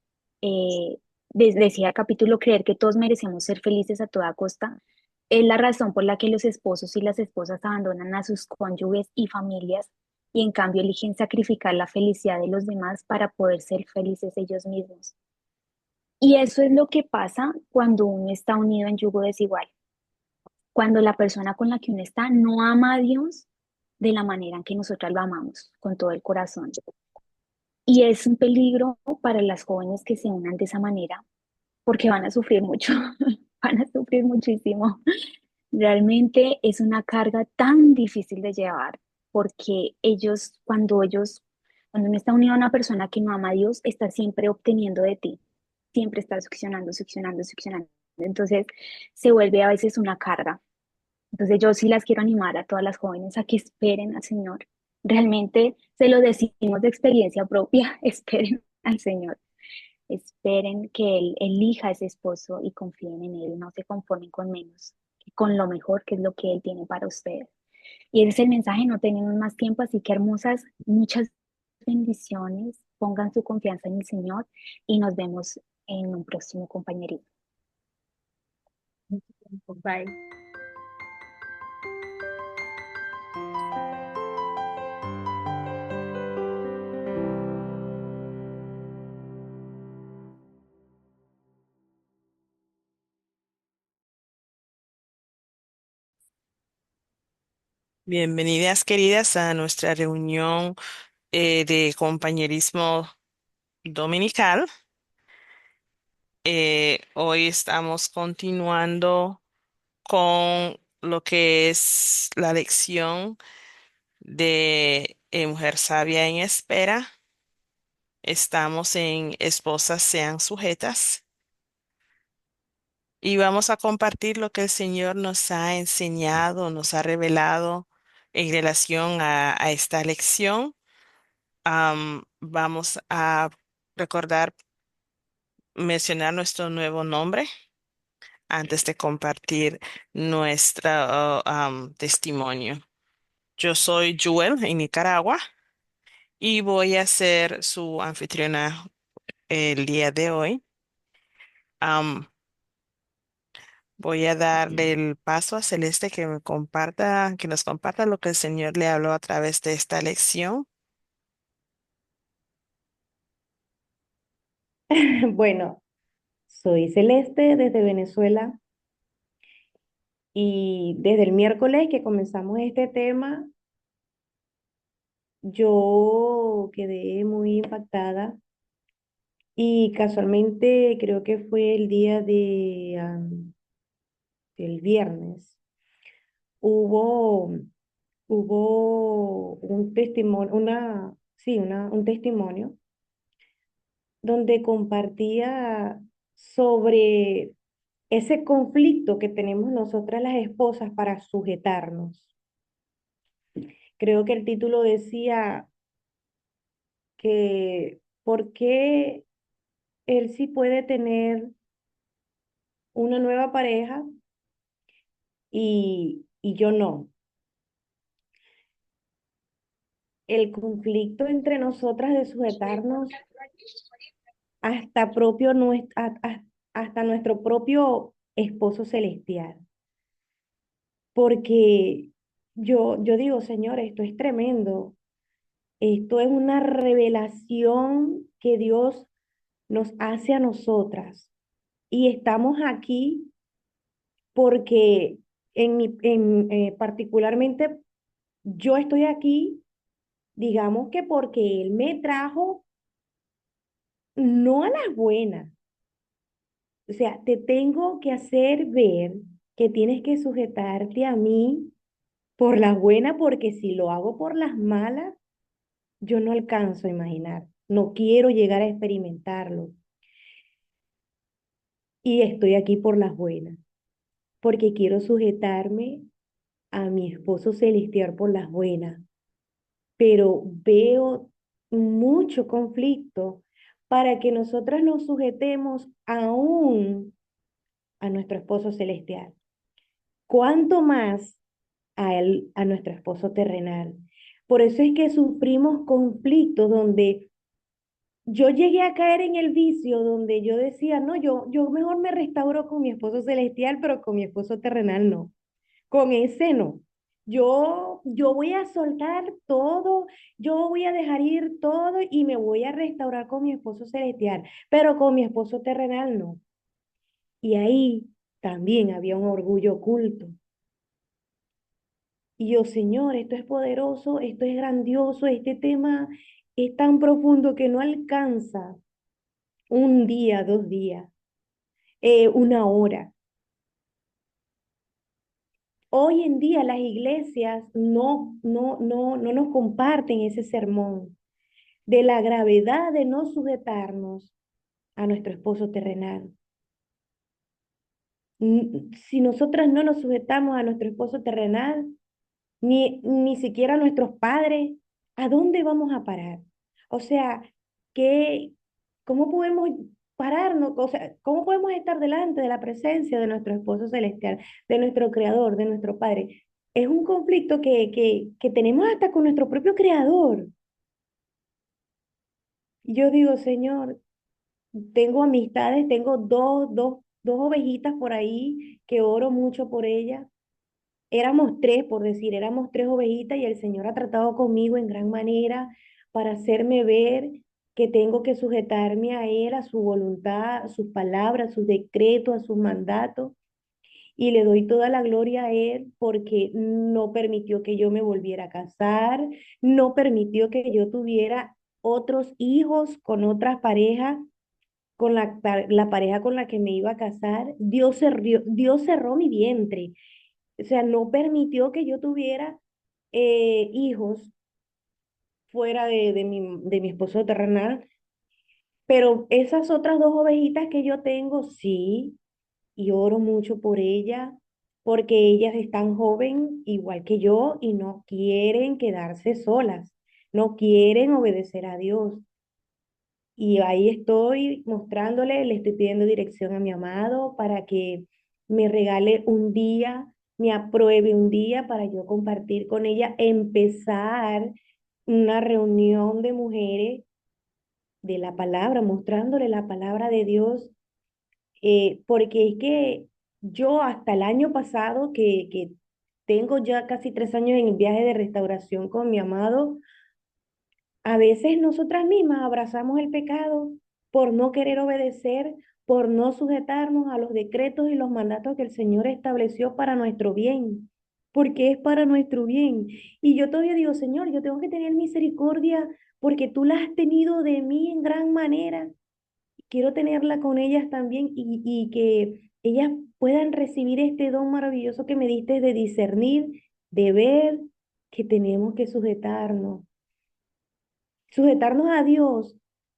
decía el capítulo, creer que todos merecemos ser felices a toda costa, es la razón por la que los esposos y las esposas abandonan a sus cónyuges y familias y en cambio eligen sacrificar la felicidad de los demás para poder ser felices ellos mismos. Y eso es lo que pasa cuando uno está unido en yugo desigual, cuando la persona con la que uno está no ama a Dios de la manera en que nosotras lo amamos, con todo el corazón. Y es un peligro para las jóvenes que se unan de esa manera, porque van a sufrir mucho, van a sufrir muchísimo. Realmente es una carga tan difícil de llevar, porque cuando uno está unido a una persona que no ama a Dios, está siempre obteniendo de ti, siempre está succionando, succionando, succionando. Entonces se vuelve a veces una carga. Entonces yo sí las quiero animar a todas las jóvenes a que esperen al Señor. Realmente se lo decimos de experiencia propia, esperen al Señor, esperen que Él elija a ese esposo y confíen en Él, no se conformen con menos, con lo mejor que es lo que Él tiene para ustedes. Y ese es el mensaje, no tenemos más tiempo, así que hermosas, muchas bendiciones, pongan su confianza en el Señor y nos vemos en un próximo compañerismo. Bye. Bienvenidas, queridas, a nuestra reunión de compañerismo dominical. Hoy estamos continuando con lo que es la lección de Mujer Sabia en Espera. Estamos en Esposas sean sujetas. y vamos a compartir lo que el Señor nos ha enseñado, nos ha revelado en relación a esta lección. Vamos a recordar mencionar nuestro nuevo nombre antes de compartir nuestro testimonio. Yo soy Jewel en Nicaragua y voy a ser su anfitriona el día de hoy. Am, Voy a darle el paso a Celeste que me comparta, que nos comparta lo que el Señor le habló a través de esta lección. Bueno, soy Celeste desde Venezuela y desde el miércoles que comenzamos este tema, yo quedé muy impactada y casualmente creo que fue el día del viernes. Hubo, hubo un testimonio, sí, un testimonio donde compartía sobre ese conflicto que tenemos nosotras las esposas para sujetarnos. Creo que el título decía que por qué él sí puede tener una nueva pareja y yo no. El conflicto entre nosotras de sujetarnos hasta hasta nuestro propio esposo celestial. Porque yo digo, Señor, esto es tremendo. Esto es una revelación que Dios nos hace a nosotras. Y estamos aquí porque particularmente yo estoy aquí, digamos que porque Él me trajo no a las buenas. O sea, te tengo que hacer ver que tienes que sujetarte a mí por las buenas, porque si lo hago por las malas, yo no alcanzo a imaginar. No quiero llegar a experimentarlo. Y estoy aquí por las buenas, porque quiero sujetarme a mi esposo celestial por las buenas. Pero veo mucho conflicto para que nosotras nos sujetemos aún a nuestro esposo celestial. ¿Cuánto más a nuestro esposo terrenal? Por eso es que sufrimos conflictos donde yo llegué a caer en el vicio donde yo decía, no, yo mejor me restauro con mi esposo celestial, pero con mi esposo terrenal no. Con ese no. Yo voy a soltar todo, yo voy a dejar ir todo y me voy a restaurar con mi esposo celestial, pero con mi esposo terrenal no. Y ahí también había un orgullo oculto. Y yo, Señor, esto es poderoso, esto es grandioso, este tema es tan profundo que no alcanza un día, 2 días, una hora. Hoy en día las iglesias no nos comparten ese sermón de la gravedad de no sujetarnos a nuestro esposo terrenal. Si nosotras no nos sujetamos a nuestro esposo terrenal, ni siquiera a nuestros padres, ¿a dónde vamos a parar? O sea, ¿qué, ¿cómo podemos pararnos? O sea, ¿cómo podemos estar delante de la presencia de nuestro esposo celestial, de nuestro creador, de nuestro padre? Es un conflicto que tenemos hasta con nuestro propio creador. Yo digo, Señor, tengo amistades, tengo dos ovejitas por ahí que oro mucho por ellas. Éramos tres, por decir, éramos tres ovejitas y el Señor ha tratado conmigo en gran manera para hacerme ver que tengo que sujetarme a Él, a su voluntad, a sus palabras, a sus decretos, a sus mandatos. Y le doy toda la gloria a Él porque no permitió que yo me volviera a casar, no permitió que yo tuviera otros hijos con otras parejas, con la pareja con la que me iba a casar. Dios cerró mi vientre. O sea, no permitió que yo tuviera hijos fuera de mi esposo terrenal, pero esas otras dos ovejitas que yo tengo, sí, y oro mucho por ella, porque ellas están joven igual que yo y no quieren quedarse solas, no quieren obedecer a Dios. Y ahí estoy mostrándole, le estoy pidiendo dirección a mi amado para que me regale un día, me apruebe un día para yo compartir con ella, empezar una reunión de mujeres de la palabra, mostrándole la palabra de Dios, porque es que yo hasta el año pasado, que tengo ya casi 3 años en el viaje de restauración con mi amado, a veces nosotras mismas abrazamos el pecado por no querer obedecer, por no sujetarnos a los decretos y los mandatos que el Señor estableció para nuestro bien, porque es para nuestro bien. Y yo todavía digo, Señor, yo tengo que tener misericordia porque tú la has tenido de mí en gran manera. Quiero tenerla con ellas también y que ellas puedan recibir este don maravilloso que me diste de discernir, de ver que tenemos que sujetarnos a Dios.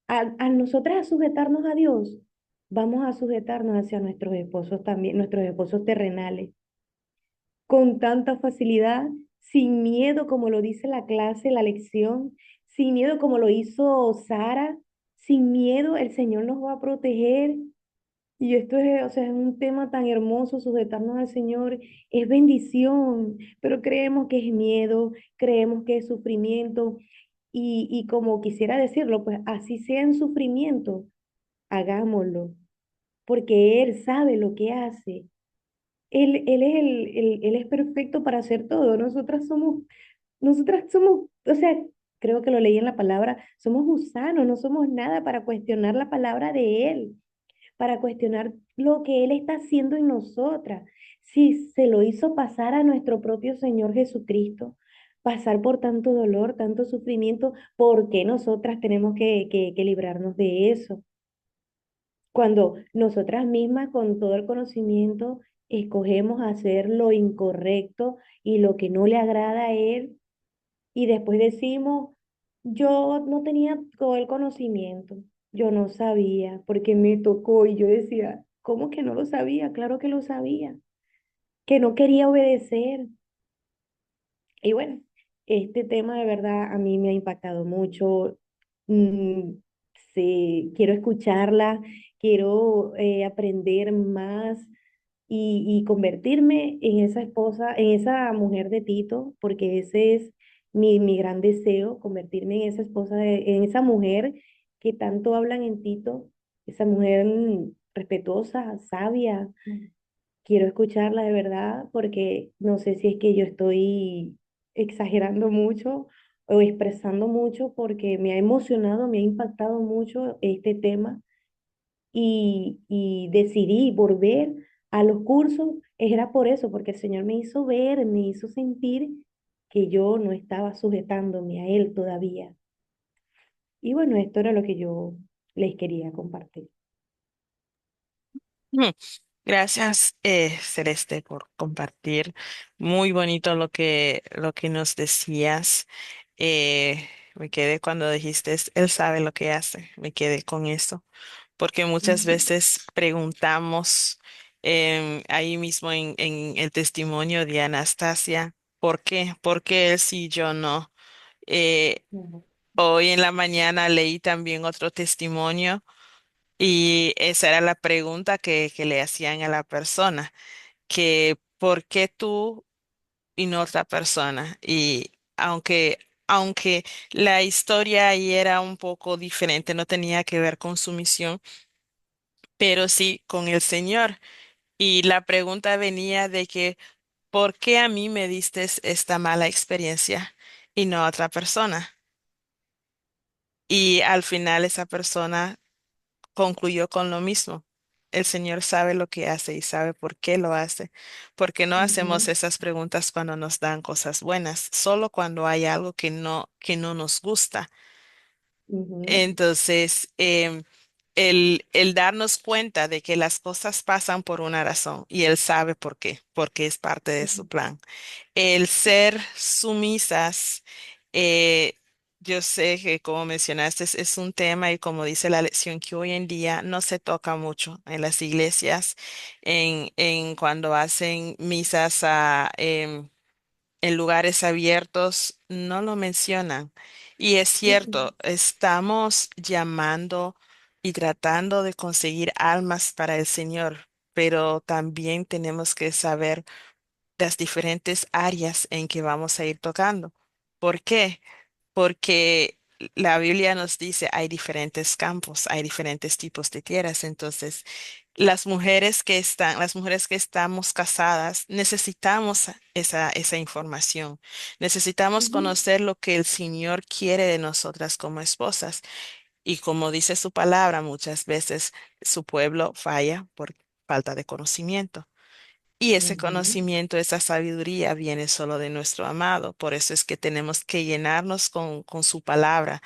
Al nosotras sujetarnos a Dios, vamos a sujetarnos hacia nuestros esposos también, nuestros esposos terrenales, con tanta facilidad, sin miedo como lo dice la clase, la lección, sin miedo como lo hizo Sara, sin miedo el Señor nos va a proteger. Y esto es, o sea, es un tema tan hermoso, sujetarnos al Señor, es bendición, pero creemos que es miedo, creemos que es sufrimiento, y como quisiera decirlo, pues así sea en sufrimiento, hagámoslo, porque Él sabe lo que hace. Él es perfecto para hacer todo. Nosotras somos, o sea, creo que lo leí en la palabra, somos gusanos, no somos nada para cuestionar la palabra de Él, para cuestionar lo que Él está haciendo en nosotras. Si se lo hizo pasar a nuestro propio Señor Jesucristo, pasar por tanto dolor, tanto sufrimiento, ¿por qué nosotras tenemos que librarnos de eso? Cuando nosotras mismas, con todo el conocimiento, escogemos hacer lo incorrecto y lo que no le agrada a Él, y después decimos, yo no tenía todo el conocimiento, yo no sabía, porque me tocó y yo decía, ¿cómo que no lo sabía? Claro que lo sabía, que no quería obedecer. Y bueno, este tema de verdad a mí me ha impactado mucho. Mm, sí, quiero escucharla, quiero aprender más y convertirme en esa esposa, en esa mujer de Tito, porque ese es mi gran deseo, convertirme en esa esposa, en esa mujer que tanto hablan en Tito, esa mujer respetuosa, sabia. Quiero escucharla de verdad porque no sé si es que yo estoy exagerando mucho o expresando mucho porque me ha emocionado, me ha impactado mucho este tema y decidí volver a los cursos. Era por eso, porque el Señor me hizo ver, me hizo sentir que yo no estaba sujetándome a Él todavía. Y bueno, esto era lo que yo les quería compartir. Mm, Gracias, Celeste, por compartir. Muy bonito lo que nos decías. Me quedé cuando dijiste, Él sabe lo que hace. Me quedé con eso. Porque muchas Ujú, veces preguntamos ahí mismo en el testimonio de Anastasia, ¿por qué? ¿Por qué él sí y yo no? Eh, ujú, Hoy en la mañana leí también otro testimonio y esa era la pregunta que le hacían a la persona, que ¿por qué tú y no otra persona? Y aunque la historia ahí era un poco diferente, no tenía que ver con su misión, pero sí con el Señor. Y la pregunta venía de que, ¿por qué a mí me diste esta mala experiencia y no a otra persona? Y al final esa persona concluyó con lo mismo. El Señor sabe lo que hace y sabe por qué lo hace. Porque no hacemos ujú, esas preguntas cuando nos dan cosas buenas, solo cuando hay algo que no nos gusta. ujú, Entonces, el darnos cuenta de que las cosas pasan por una razón y Él sabe por qué, porque es parte de su ujú, plan. El ser sumisas, eh, yo sé que como mencionaste es un tema y como dice la lección que hoy en día no se toca mucho en las iglesias, en cuando hacen misas en lugares abiertos, no lo mencionan. Y es Ujú, cierto, estamos llamando y tratando de conseguir almas para el Señor, pero también tenemos que saber las diferentes áreas en que vamos a ir tocando. ¿Por qué? Porque la Biblia nos dice hay diferentes campos, hay diferentes tipos de tierras. Entonces, las mujeres que estamos casadas, necesitamos esa información. Necesitamos ujú, conocer lo que el Señor quiere de nosotras como esposas. Y como dice su palabra, muchas veces su pueblo falla por falta de conocimiento. Y ese ujú, conocimiento, esa sabiduría viene solo de nuestro amado. Por eso es que tenemos que llenarnos con su palabra,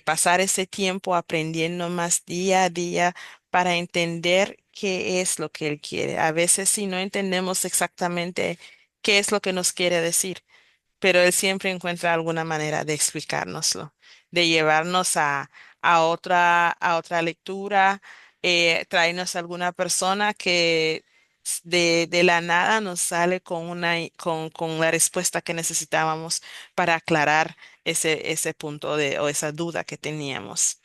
pasar ese tiempo aprendiendo más día a día para entender qué es lo que Él quiere. A veces si no entendemos exactamente qué es lo que nos quiere decir, pero Él siempre encuentra alguna manera de explicárnoslo, de llevarnos a otra lectura, traernos a alguna persona que de la nada nos sale con la respuesta que necesitábamos para aclarar ese punto o esa duda que teníamos.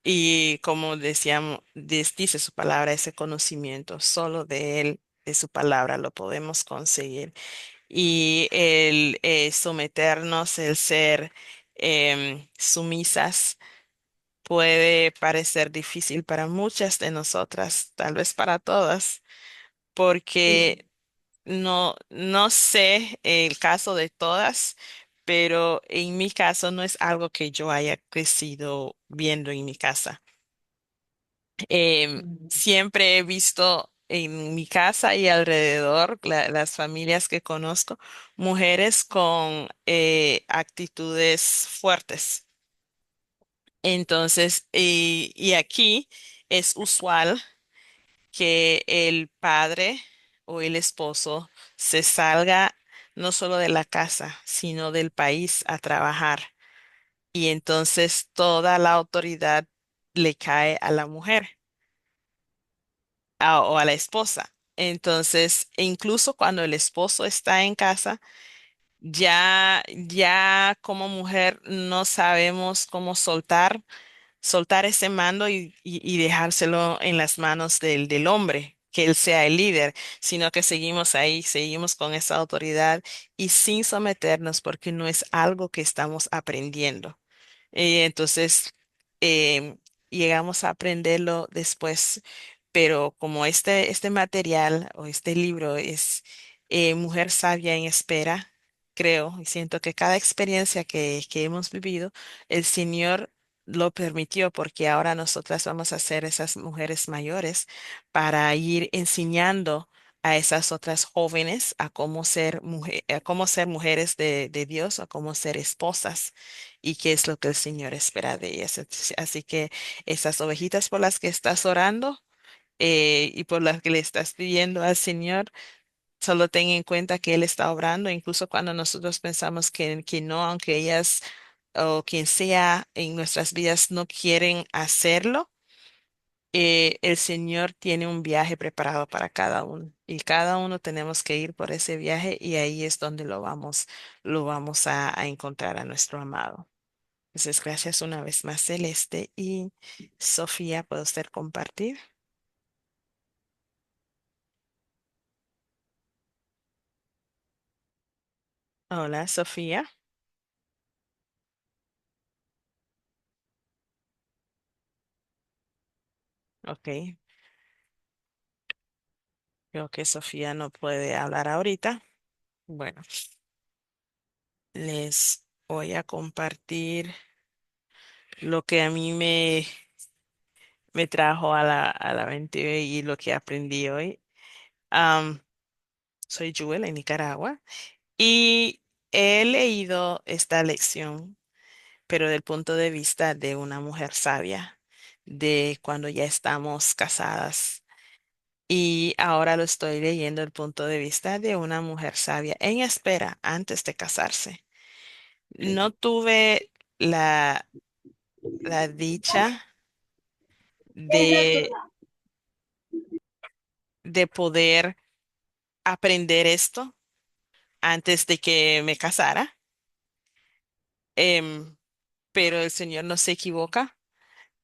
Y como decíamos, dice su palabra, ese conocimiento solo de Él, de su palabra, lo podemos conseguir y el someternos, el ser sumisas puede parecer difícil para muchas de nosotras, tal vez para todas, sí, porque no sé el caso de todas, pero en mi caso no es algo que yo haya crecido viendo en mi casa. ujú, Siempre he visto en mi casa y alrededor, las familias que conozco, mujeres con actitudes fuertes. Entonces, y aquí es usual que el padre o el esposo se salga no solo de la casa, sino del país a trabajar. Y entonces toda la autoridad le cae a la mujer o a la esposa. Entonces, e incluso cuando el esposo está en casa, ya como mujer no sabemos cómo soltar ese mando y dejárselo en las manos del hombre, que él sea el líder, sino que seguimos ahí, seguimos con esa autoridad y sin someternos porque no es algo que estamos aprendiendo. Entonces, em, llegamos a aprenderlo después, pero como este material o este libro es Mujer Sabia en Espera, creo y siento que cada experiencia que hemos vivido, el Señor lo permitió porque ahora nosotras vamos a ser esas mujeres mayores para ir enseñando a esas otras jóvenes a cómo ser a cómo ser mujeres de Dios, a cómo ser esposas y qué es lo que el Señor espera de ellas. Así que esas ovejitas por las que estás orando y por las que le estás pidiendo al Señor, solo ten en cuenta que Él está obrando, incluso cuando nosotros pensamos que no, aunque ellas o quien sea en nuestras vidas no quieren hacerlo. El Señor tiene un viaje preparado para cada uno y cada uno tenemos que ir por ese viaje y ahí es donde lo vamos a encontrar a nuestro amado. Entonces, gracias una vez más, Celeste. Y Sofía, ¿puede usted compartir? Hola, Sofía. Ok, creo que Sofía no puede hablar ahorita. Bueno, les voy a compartir lo que a mí me trajo a la mente y lo que aprendí hoy. Am, Soy Jewel en Nicaragua y he leído esta lección, pero del punto de vista de una mujer sabia, de cuando ya estamos casadas. Y ahora lo estoy leyendo del punto de vista de una mujer sabia en espera antes de casarse. no tuve la, la dicha de, de poder aprender esto antes de que me casara. Em, pero el Señor no se equivoca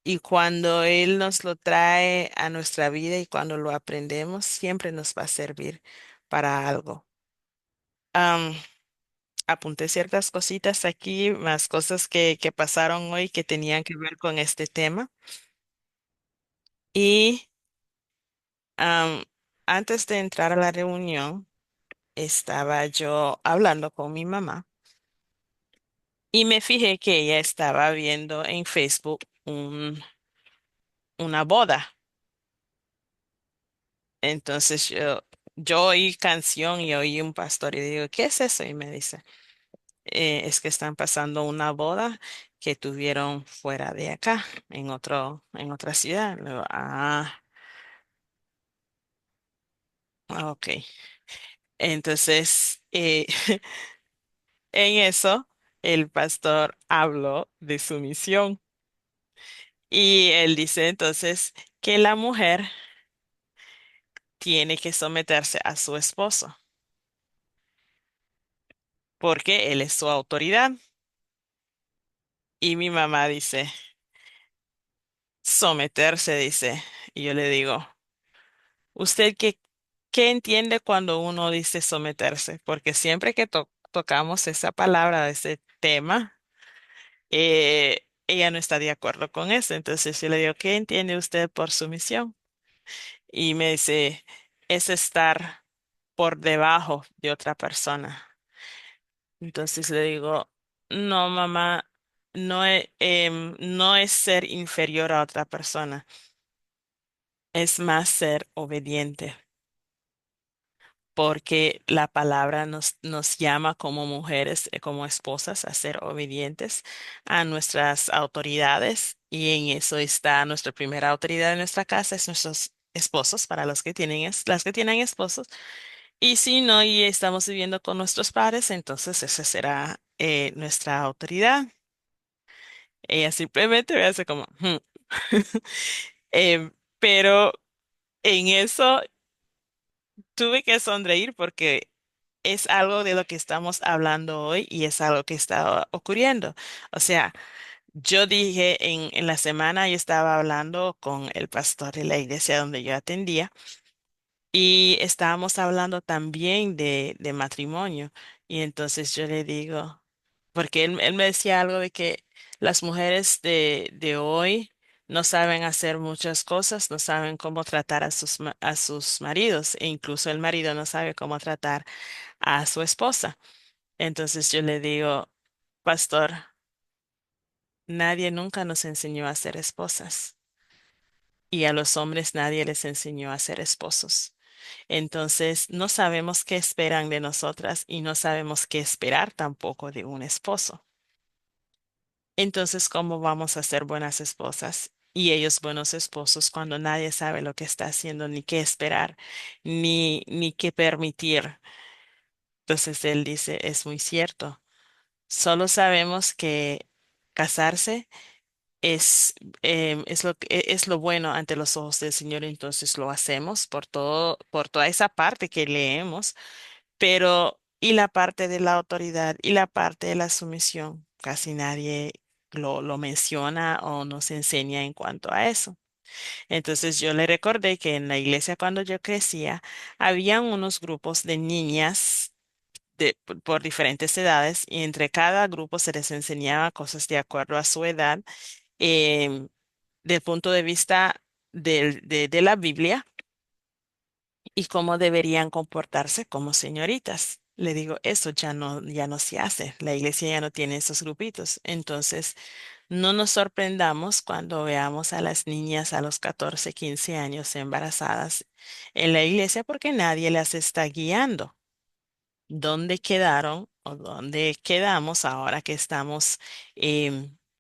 y cuando Él nos lo trae a nuestra vida y cuando lo aprendemos, siempre nos va a servir para algo. Am, Apunté ciertas cositas aquí, más cosas que pasaron hoy que tenían que ver con este tema. Y am, antes de entrar a la reunión, estaba yo hablando con mi mamá y me fijé que ella estaba viendo en Facebook una boda. Entonces yo oí canción y oí un pastor y digo, ¿qué es eso? Y me dice, es que están pasando una boda que tuvieron fuera de acá, en otra ciudad. Luego, ok. Entonces, en eso, el pastor habló de su misión y él dice entonces que la mujer tiene que someterse a su esposo porque él es su autoridad. Y mi mamá dice, someterse, dice. Y yo le digo, ¿usted qué entiende cuando uno dice someterse? Porque siempre que tocamos esa palabra, ese tema, ella no está de acuerdo con eso. Entonces yo le digo, ¿qué entiende usted por sumisión? Y me dice, es estar por debajo de otra persona. Entonces le digo, no, mamá, no es ser inferior a otra persona, es más ser obediente, porque la palabra nos llama como mujeres, como esposas, a ser obedientes a nuestras autoridades y en eso está nuestra primera autoridad en nuestra casa, es nuestros esposos, para los que tienen, las que tienen esposos. Y si no, y estamos viviendo con nuestros padres, entonces esa será nuestra autoridad. Ella simplemente me hace como, "Hmm". Pero en eso tuve que sonreír porque es algo de lo que estamos hablando hoy y es algo que está ocurriendo. O sea, yo dije en la semana, yo estaba hablando con el pastor de la iglesia donde yo atendía. Y estábamos hablando también de matrimonio. Y entonces yo le digo, porque él me decía algo de que las mujeres de hoy no saben hacer muchas cosas, no saben cómo tratar a a sus maridos, e incluso el marido no sabe cómo tratar a su esposa. Entonces yo le digo, pastor, nadie nunca nos enseñó a ser esposas y a los hombres nadie les enseñó a ser esposos. Entonces, no sabemos qué esperan de nosotras y no sabemos qué esperar tampoco de un esposo. Entonces, ¿cómo vamos a ser buenas esposas y ellos buenos esposos cuando nadie sabe lo que está haciendo, ni qué esperar, ni qué permitir? Entonces, él dice, es muy cierto. Solo sabemos que casarse es lo bueno ante los ojos del Señor, entonces lo hacemos por toda esa parte que leemos. Pero, ¿y la parte de la autoridad y la parte de la sumisión? Casi nadie lo menciona o nos enseña en cuanto a eso. Entonces yo le recordé que en la iglesia cuando yo crecía, habían unos grupos de niñas por diferentes edades y entre cada grupo se les enseñaba cosas de acuerdo a su edad, em, del punto de vista de la Biblia y cómo deberían comportarse como señoritas. Le digo, eso ya no se hace. La iglesia ya no tiene esos grupitos. Entonces, no nos sorprendamos cuando veamos a las niñas a los 14, 15 años embarazadas en la iglesia porque nadie las está guiando. ¿Dónde quedaron o dónde quedamos ahora que estamos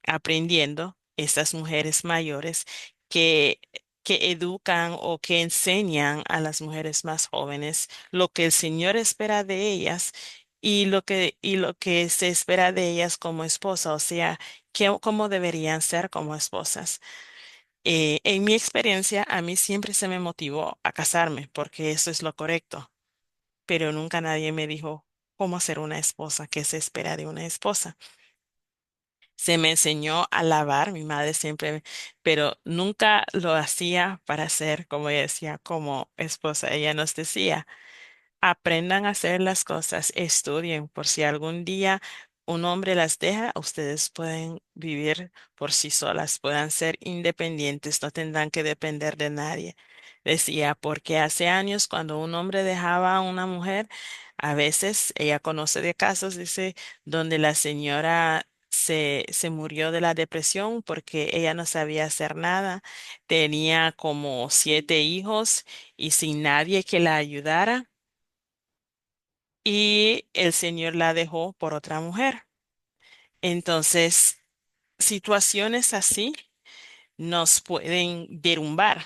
aprendiendo estas mujeres mayores que, que educan o que enseñan a las mujeres más jóvenes lo que el Señor espera de ellas y lo que se espera de ellas como esposa, o sea, cómo deberían ser como esposas. En mi experiencia, a mí siempre se me motivó a casarme porque eso es lo correcto, pero nunca nadie me dijo cómo ser una esposa, qué se espera de una esposa. Se me enseñó a lavar, mi madre siempre, pero nunca lo hacía para ser, como ella decía, como esposa. Ella nos decía, aprendan a hacer las cosas, estudien, por si algún día un hombre las deja, ustedes pueden vivir por sí solas, puedan ser independientes, no tendrán que depender de nadie. Decía, porque hace años cuando un hombre dejaba a una mujer, a veces ella conoce de casos, dice, donde la señora se murió de la depresión porque ella no sabía hacer nada, tenía como 7 hijos y sin nadie que la ayudara y el Señor la dejó por otra mujer. Entonces, situaciones así nos pueden derrumbar.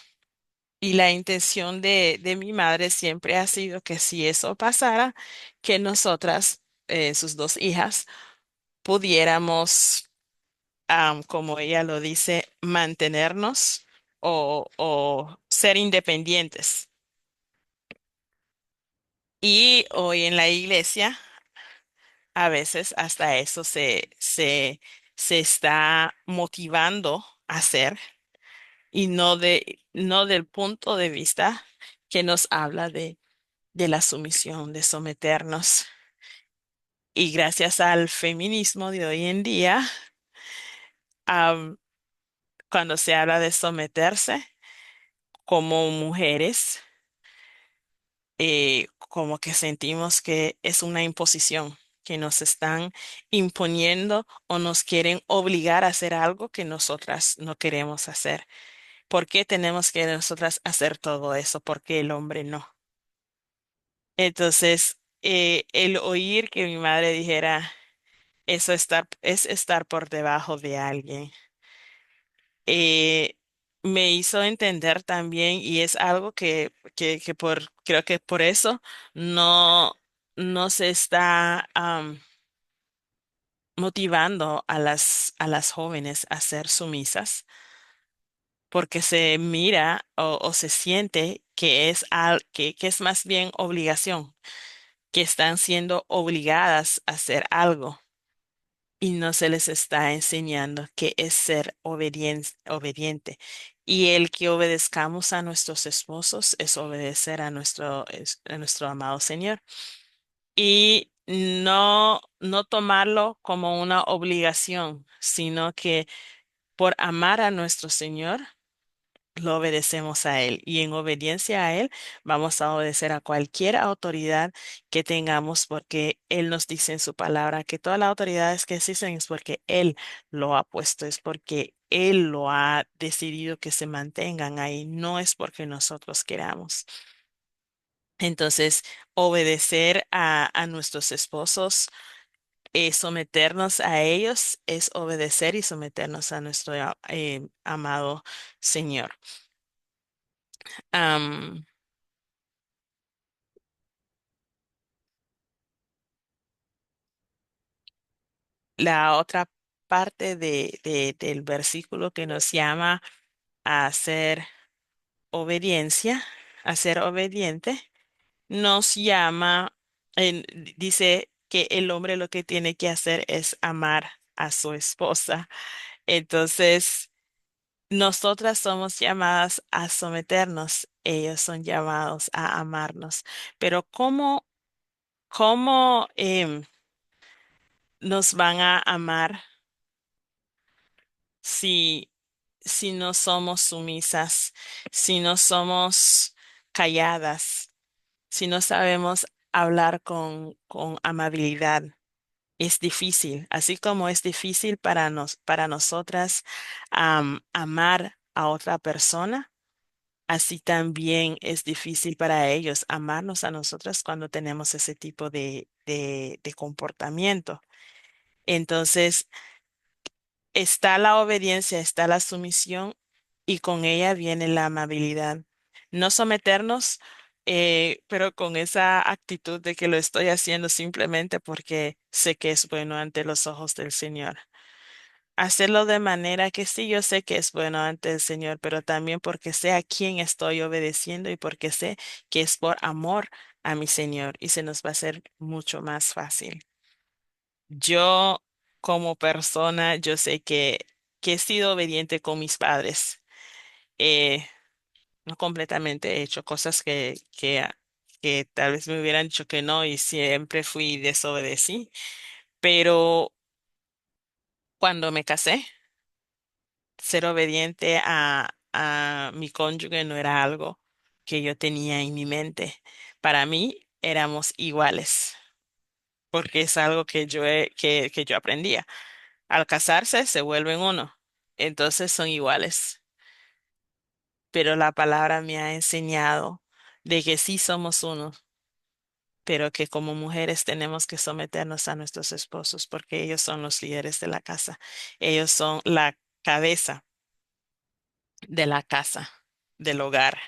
Y la intención de mi madre siempre ha sido que si eso pasara, que nosotras, sus 2 hijas, pudiéramos, como ella lo dice, mantenernos o ser independientes. Y hoy en la iglesia a veces hasta eso se está motivando a hacer y no del punto de vista que nos habla de la sumisión, de someternos. Y gracias al feminismo de hoy en día, am, cuando se habla de someterse como mujeres, como que sentimos que es una imposición, que nos están imponiendo o nos quieren obligar a hacer algo que nosotras no queremos hacer. ¿Por qué tenemos que nosotras hacer todo eso? ¿Por qué el hombre no? Entonces, el oír que mi madre dijera, es estar por debajo de alguien, eh, me hizo entender también, y es algo creo que por eso no, no se está motivando a las jóvenes a ser sumisas, porque se mira o se siente que es más bien obligación, que están siendo obligadas a hacer algo. Y no se les está enseñando qué es ser obediente. Y el que obedezcamos a nuestros esposos es obedecer a nuestro amado Señor. Y no tomarlo como una obligación, sino que por amar a nuestro Señor, lo obedecemos a Él y en obediencia a Él vamos a obedecer a cualquier autoridad que tengamos porque Él nos dice en su palabra que todas las autoridades que existen es porque Él lo ha puesto, es porque Él lo ha decidido que se mantengan ahí, no es porque nosotros queramos. Entonces, obedecer a nuestros esposos, someternos a ellos es obedecer y someternos a nuestro amado Señor. Am, la otra parte del versículo que nos llama a hacer obediencia, a ser obediente, nos llama, dice que el hombre lo que tiene que hacer es amar a su esposa. Entonces, nosotras somos llamadas a someternos, ellos son llamados a amarnos. Pero cómo nos van a amar si, si no somos sumisas, si no somos calladas, si no sabemos hablar con amabilidad? Es difícil, así como es difícil para nosotras amar a otra persona, así también es difícil para ellos amarnos a nosotras cuando tenemos ese tipo de comportamiento. Entonces, está la obediencia, está la sumisión y con ella viene la amabilidad. No someternos pero con esa actitud de que lo estoy haciendo simplemente porque sé que es bueno ante los ojos del Señor. Hacerlo de manera que sí, yo sé que es bueno ante el Señor, pero también porque sé a quién estoy obedeciendo y porque sé que es por amor a mi Señor y se nos va a hacer mucho más fácil. Yo, como persona, yo sé que he sido obediente con mis padres. Eh, no completamente, he hecho cosas que tal vez me hubieran dicho que no y siempre fui y desobedecí, pero cuando me casé, ser obediente a mi cónyuge no era algo que yo tenía en mi mente. Para mí éramos iguales, porque es algo que yo aprendía. Al casarse se vuelven uno, entonces son iguales. Pero la palabra me ha enseñado de que sí somos uno, pero que como mujeres tenemos que someternos a nuestros esposos porque ellos son los líderes de la casa. Ellos son la cabeza de la casa, del hogar.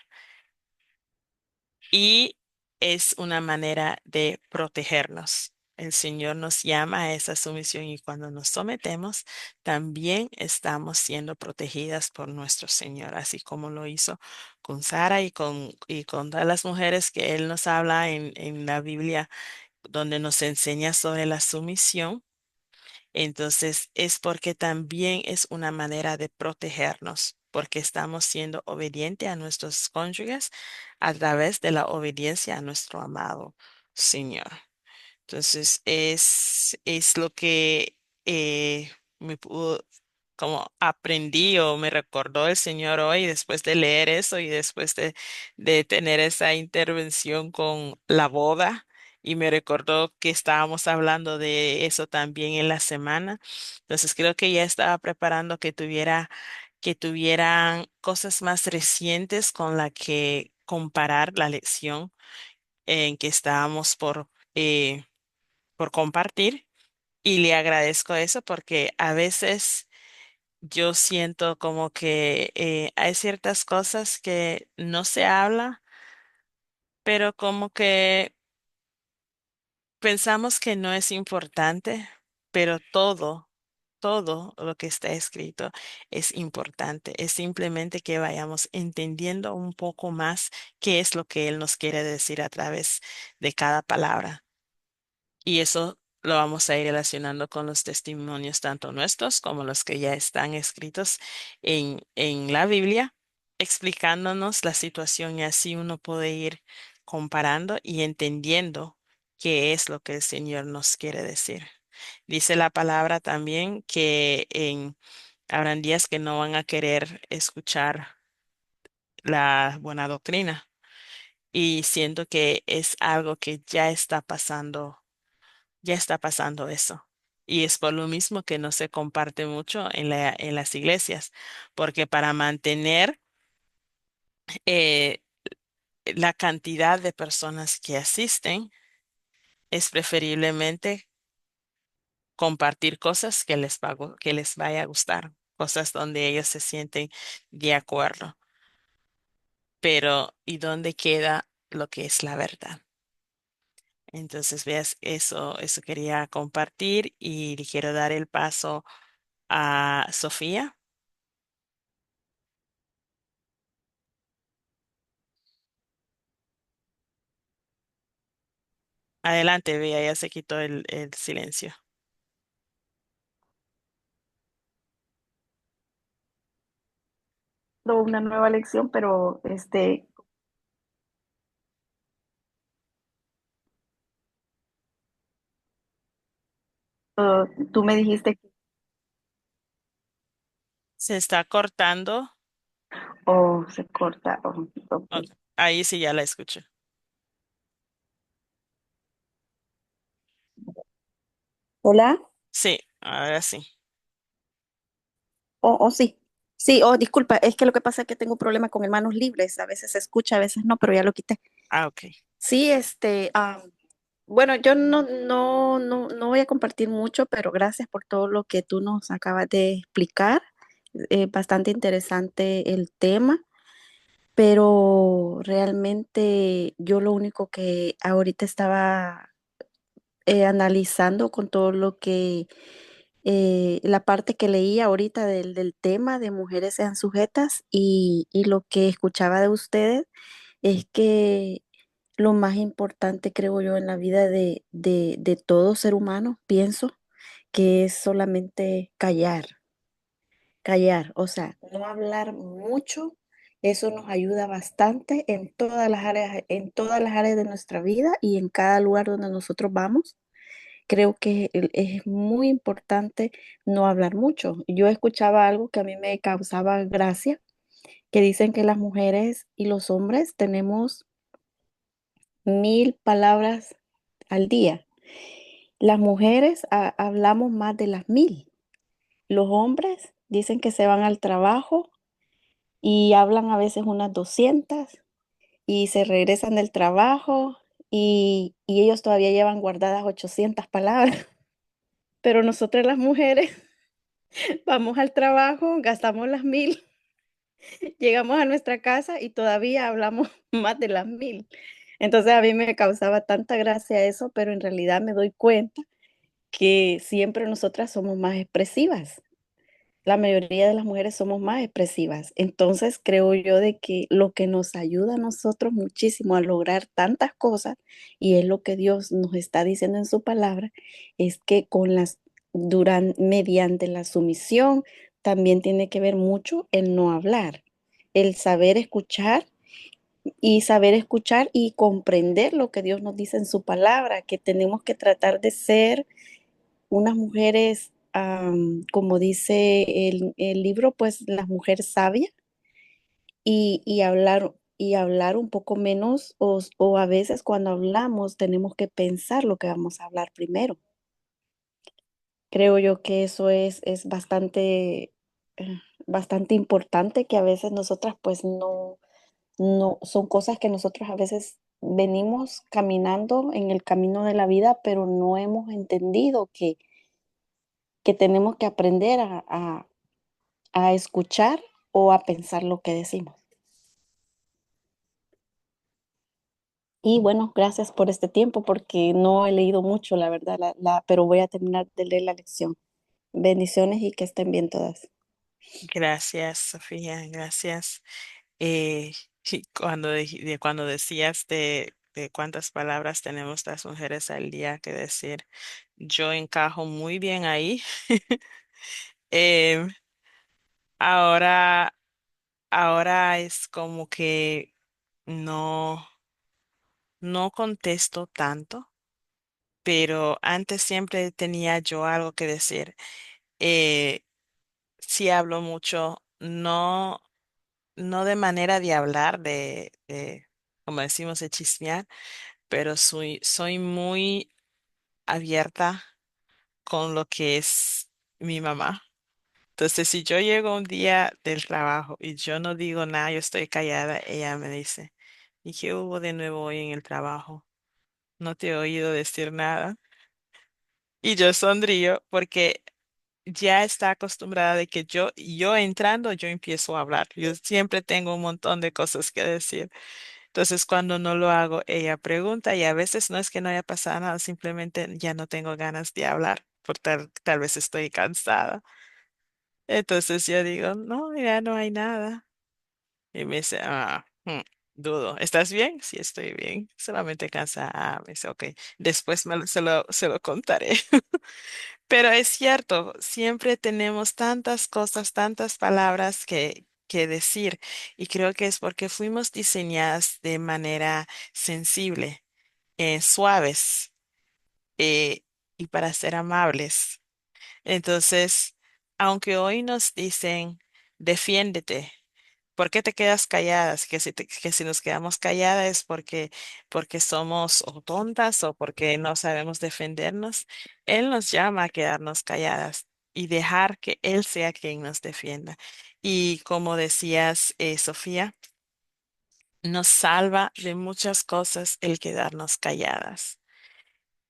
Y es una manera de protegernos. El Señor nos llama a esa sumisión y cuando nos sometemos, también estamos siendo protegidas por nuestro Señor, así como lo hizo con Sara y con todas las mujeres que Él nos habla en la Biblia, donde nos enseña sobre la sumisión. Entonces es porque también es una manera de protegernos, porque estamos siendo obedientes a nuestros cónyuges a través de la obediencia a nuestro amado Señor. Entonces es lo que me pudo, como aprendí o me recordó el Señor hoy después de leer eso y después de tener esa intervención con la boda. Y me recordó que estábamos hablando de eso también en la semana. Entonces creo que ya estaba preparando que tuvieran cosas más recientes con la que comparar la lección en que estábamos por compartir y le agradezco eso porque a veces yo siento como que hay ciertas cosas que no se habla, pero como que pensamos que no es importante, pero todo lo que está escrito es importante. Es simplemente que vayamos entendiendo un poco más qué es lo que Él nos quiere decir a través de cada palabra. Y eso lo vamos a ir relacionando con los testimonios, tanto nuestros como los que ya están escritos en la Biblia, explicándonos la situación y así uno puede ir comparando y entendiendo qué es lo que el Señor nos quiere decir. Dice la palabra también que habrán días que no van a querer escuchar la buena doctrina y siento que es algo que ya está pasando eso. Y es por lo mismo que no se comparte mucho en las iglesias, porque para mantener eh, la cantidad de personas que asisten, es preferiblemente compartir cosas que les vaya a gustar, cosas donde ellos se sienten de acuerdo. Pero, ¿y dónde queda lo que es la verdad? Entonces, veas, eso quería compartir y le quiero dar el paso a Sofía. Adelante, Bea, ya se quitó el silencio. Una nueva lección, pero tú me dijiste que Se está cortando. se corta. Ok. Ok, ahí sí ya la escucho. Hola. Sí, ahora sí. Sí. Sí, disculpa, es que lo que pasa es que tengo problema con manos libres. A veces se escucha, a veces no, pero ya lo quité. Ah, ok. Sí, bueno, yo no voy a compartir mucho, pero gracias por todo lo que tú nos acabas de explicar. Bastante interesante el tema. pero realmente yo lo único que ahorita estaba analizando con todo lo que la parte que leí ahorita del tema de mujeres sean sujetas y lo que escuchaba de ustedes es que lo más importante, creo yo, en la vida de todo ser humano, pienso, que es solamente callar, callar, o sea, no hablar mucho. Eso nos ayuda bastante en todas las áreas de nuestra vida y en cada lugar donde nosotros vamos. Creo que es muy importante no hablar mucho. Yo escuchaba algo que a mí me causaba gracia, que dicen que las mujeres y los hombres tenemos 1000 palabras al día. Las mujeres hablamos más de las 1000. Los hombres dicen que se van al trabajo y hablan a veces unas 200 y se regresan del trabajo y ellos todavía llevan guardadas 800 palabras. Pero nosotras las mujeres vamos al trabajo, gastamos las 1000, llegamos a nuestra casa y todavía hablamos más de las 1000. Entonces a mí me causaba tanta gracia eso, pero en realidad me doy cuenta que siempre nosotras somos más expresivas. La mayoría de las mujeres somos más expresivas. Entonces creo yo de que lo que nos ayuda a nosotros muchísimo a lograr tantas cosas, y es lo que Dios nos está diciendo en su palabra, es que mediante la sumisión también tiene que ver mucho el no hablar, el saber escuchar y comprender lo que Dios nos dice en su palabra, que tenemos que tratar de ser unas mujeres, como dice el libro, pues las mujeres sabias y hablar un poco menos o a veces cuando hablamos tenemos que pensar lo que vamos a hablar primero. Creo yo que eso es bastante importante que a veces nosotras pues no, son cosas que nosotros a veces venimos caminando en el camino de la vida, pero no hemos entendido que tenemos que aprender a escuchar o a pensar lo que decimos. Y bueno, gracias por este tiempo porque no he leído mucho, la verdad, pero voy a terminar de leer la lección. Bendiciones y que estén bien todas. Gracias, Sofía, gracias. Y cuando decías de cuántas palabras tenemos las mujeres al día que decir, yo encajo muy bien ahí. Em, ahora, ahora es como que no, no contesto tanto, pero antes siempre tenía yo algo que decir. Sí hablo mucho, no de manera de hablar, como decimos, de chismear, pero soy muy abierta con lo que es mi mamá. Entonces, si yo llego un día del trabajo y yo no digo nada, yo estoy callada, ella me dice, ¿y qué hubo de nuevo hoy en el trabajo? No te he oído decir nada. Y yo sonrío porque ya está acostumbrada de que yo entrando, yo empiezo a hablar. Yo siempre tengo un montón de cosas que decir. Entonces, cuando no lo hago, ella pregunta y a veces no es que no haya pasado nada, simplemente ya no tengo ganas de hablar, por tal vez estoy cansada. Entonces yo digo, no, ya no hay nada. Y me dice, dudo, ¿estás bien? Sí, estoy bien, solamente cansada. Me dice, ok, después se lo contaré. Pero es cierto, siempre tenemos tantas cosas, tantas palabras que decir y creo que es porque fuimos diseñadas de manera sensible, suaves eh, y para ser amables. Entonces, aunque hoy nos dicen, defiéndete, ¿por qué te quedas calladas? Que si nos quedamos calladas es porque somos o tontas o porque no sabemos defendernos. Él nos llama a quedarnos calladas y dejar que Él sea quien nos defienda. Y como decías, Sofía, nos salva de muchas cosas el quedarnos calladas.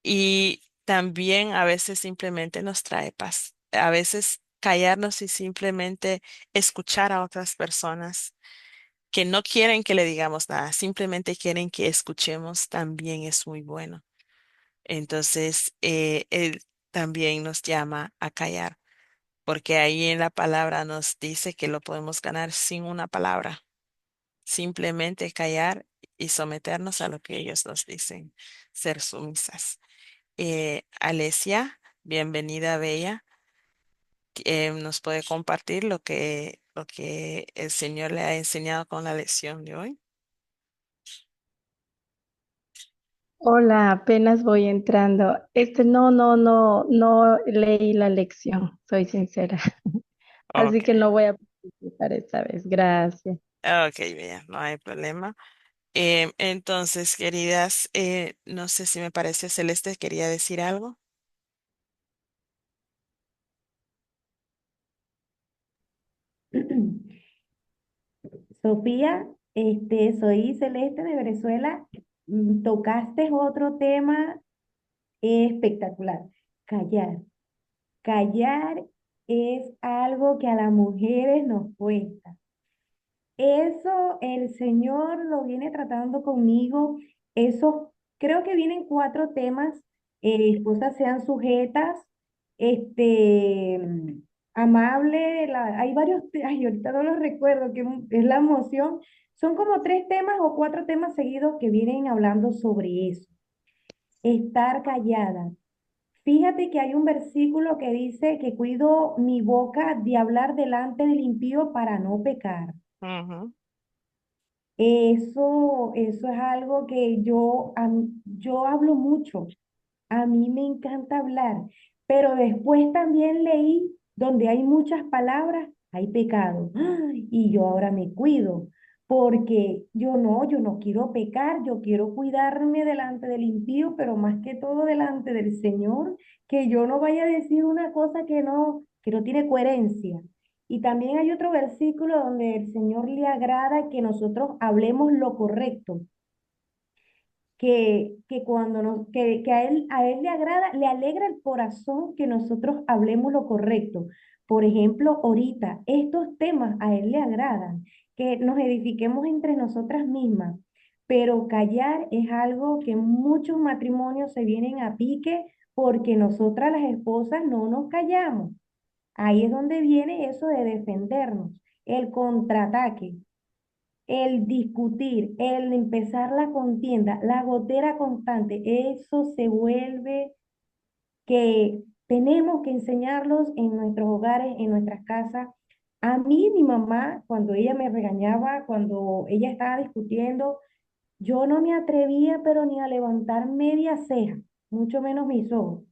Y también a veces simplemente nos trae paz. A veces callarnos y simplemente escuchar a otras personas que no quieren que le digamos nada, simplemente quieren que escuchemos, también es muy bueno. Entonces, Él también nos llama a callar, porque ahí en la palabra nos dice que lo podemos ganar sin una palabra, simplemente callar y someternos a lo que ellos nos dicen, ser sumisas. Alesia, bienvenida, Bella. ¿Nos puede compartir lo que el Señor le ha enseñado con la lección de hoy? Hola, apenas voy entrando. No leí la lección, soy sincera. Así Ok, que no voy a participar esta vez. Gracias. ok, Bella, no hay problema. Entonces, queridas, no sé si me parece Celeste quería decir algo. Sofía, soy Celeste de Venezuela. Tocaste otro tema espectacular. Callar. Callar es algo que a las mujeres nos cuesta. Eso el Señor lo viene tratando conmigo. Eso, creo que vienen cuatro temas. Esposas sean sujetas, este, amable, hay varios, ay, ahorita no los recuerdo, que es la emoción. Son como tres temas o cuatro temas seguidos que vienen hablando sobre eso. Estar callada. Fíjate que hay un versículo que dice que cuido mi boca de hablar delante del impío para no pecar. Ujú, Eso es algo que yo hablo mucho. A mí me encanta hablar, pero después también leí donde hay muchas palabras, hay pecado. ¡Ay! Y yo ahora me cuido, porque yo no quiero pecar, yo quiero cuidarme delante del impío, pero más que todo delante del Señor, que yo no vaya a decir una cosa que no tiene coherencia. Y también hay otro versículo donde el Señor le agrada que nosotros hablemos lo correcto, que cuando que a él le agrada, le alegra el corazón que nosotros hablemos lo correcto. Por ejemplo, ahorita, estos temas a él le agradan, que nos edifiquemos entre nosotras mismas, pero callar es algo que muchos matrimonios se vienen a pique porque nosotras las esposas no nos callamos. Ahí es donde viene eso de defendernos, el contraataque, el discutir, el empezar la contienda, la gotera constante. Eso se vuelve que tenemos que enseñarlos en nuestros hogares, en nuestras casas. A mí, mi mamá, cuando ella me regañaba, cuando ella estaba discutiendo, yo no me atrevía, pero ni a levantar media ceja, mucho menos mis ojos.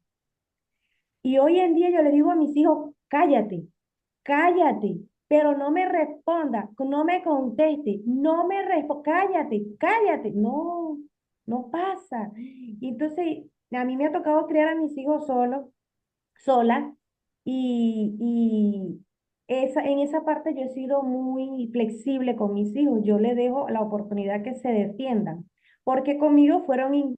Y hoy en día yo le digo a mis hijos, cállate, cállate, pero no me responda, no me conteste, no me responda, cállate, cállate, no, no pasa. Y entonces, a mí me ha tocado criar a mis hijos sola, y en esa parte yo he sido muy flexible con mis hijos, yo les dejo la oportunidad que se defiendan, porque conmigo fueron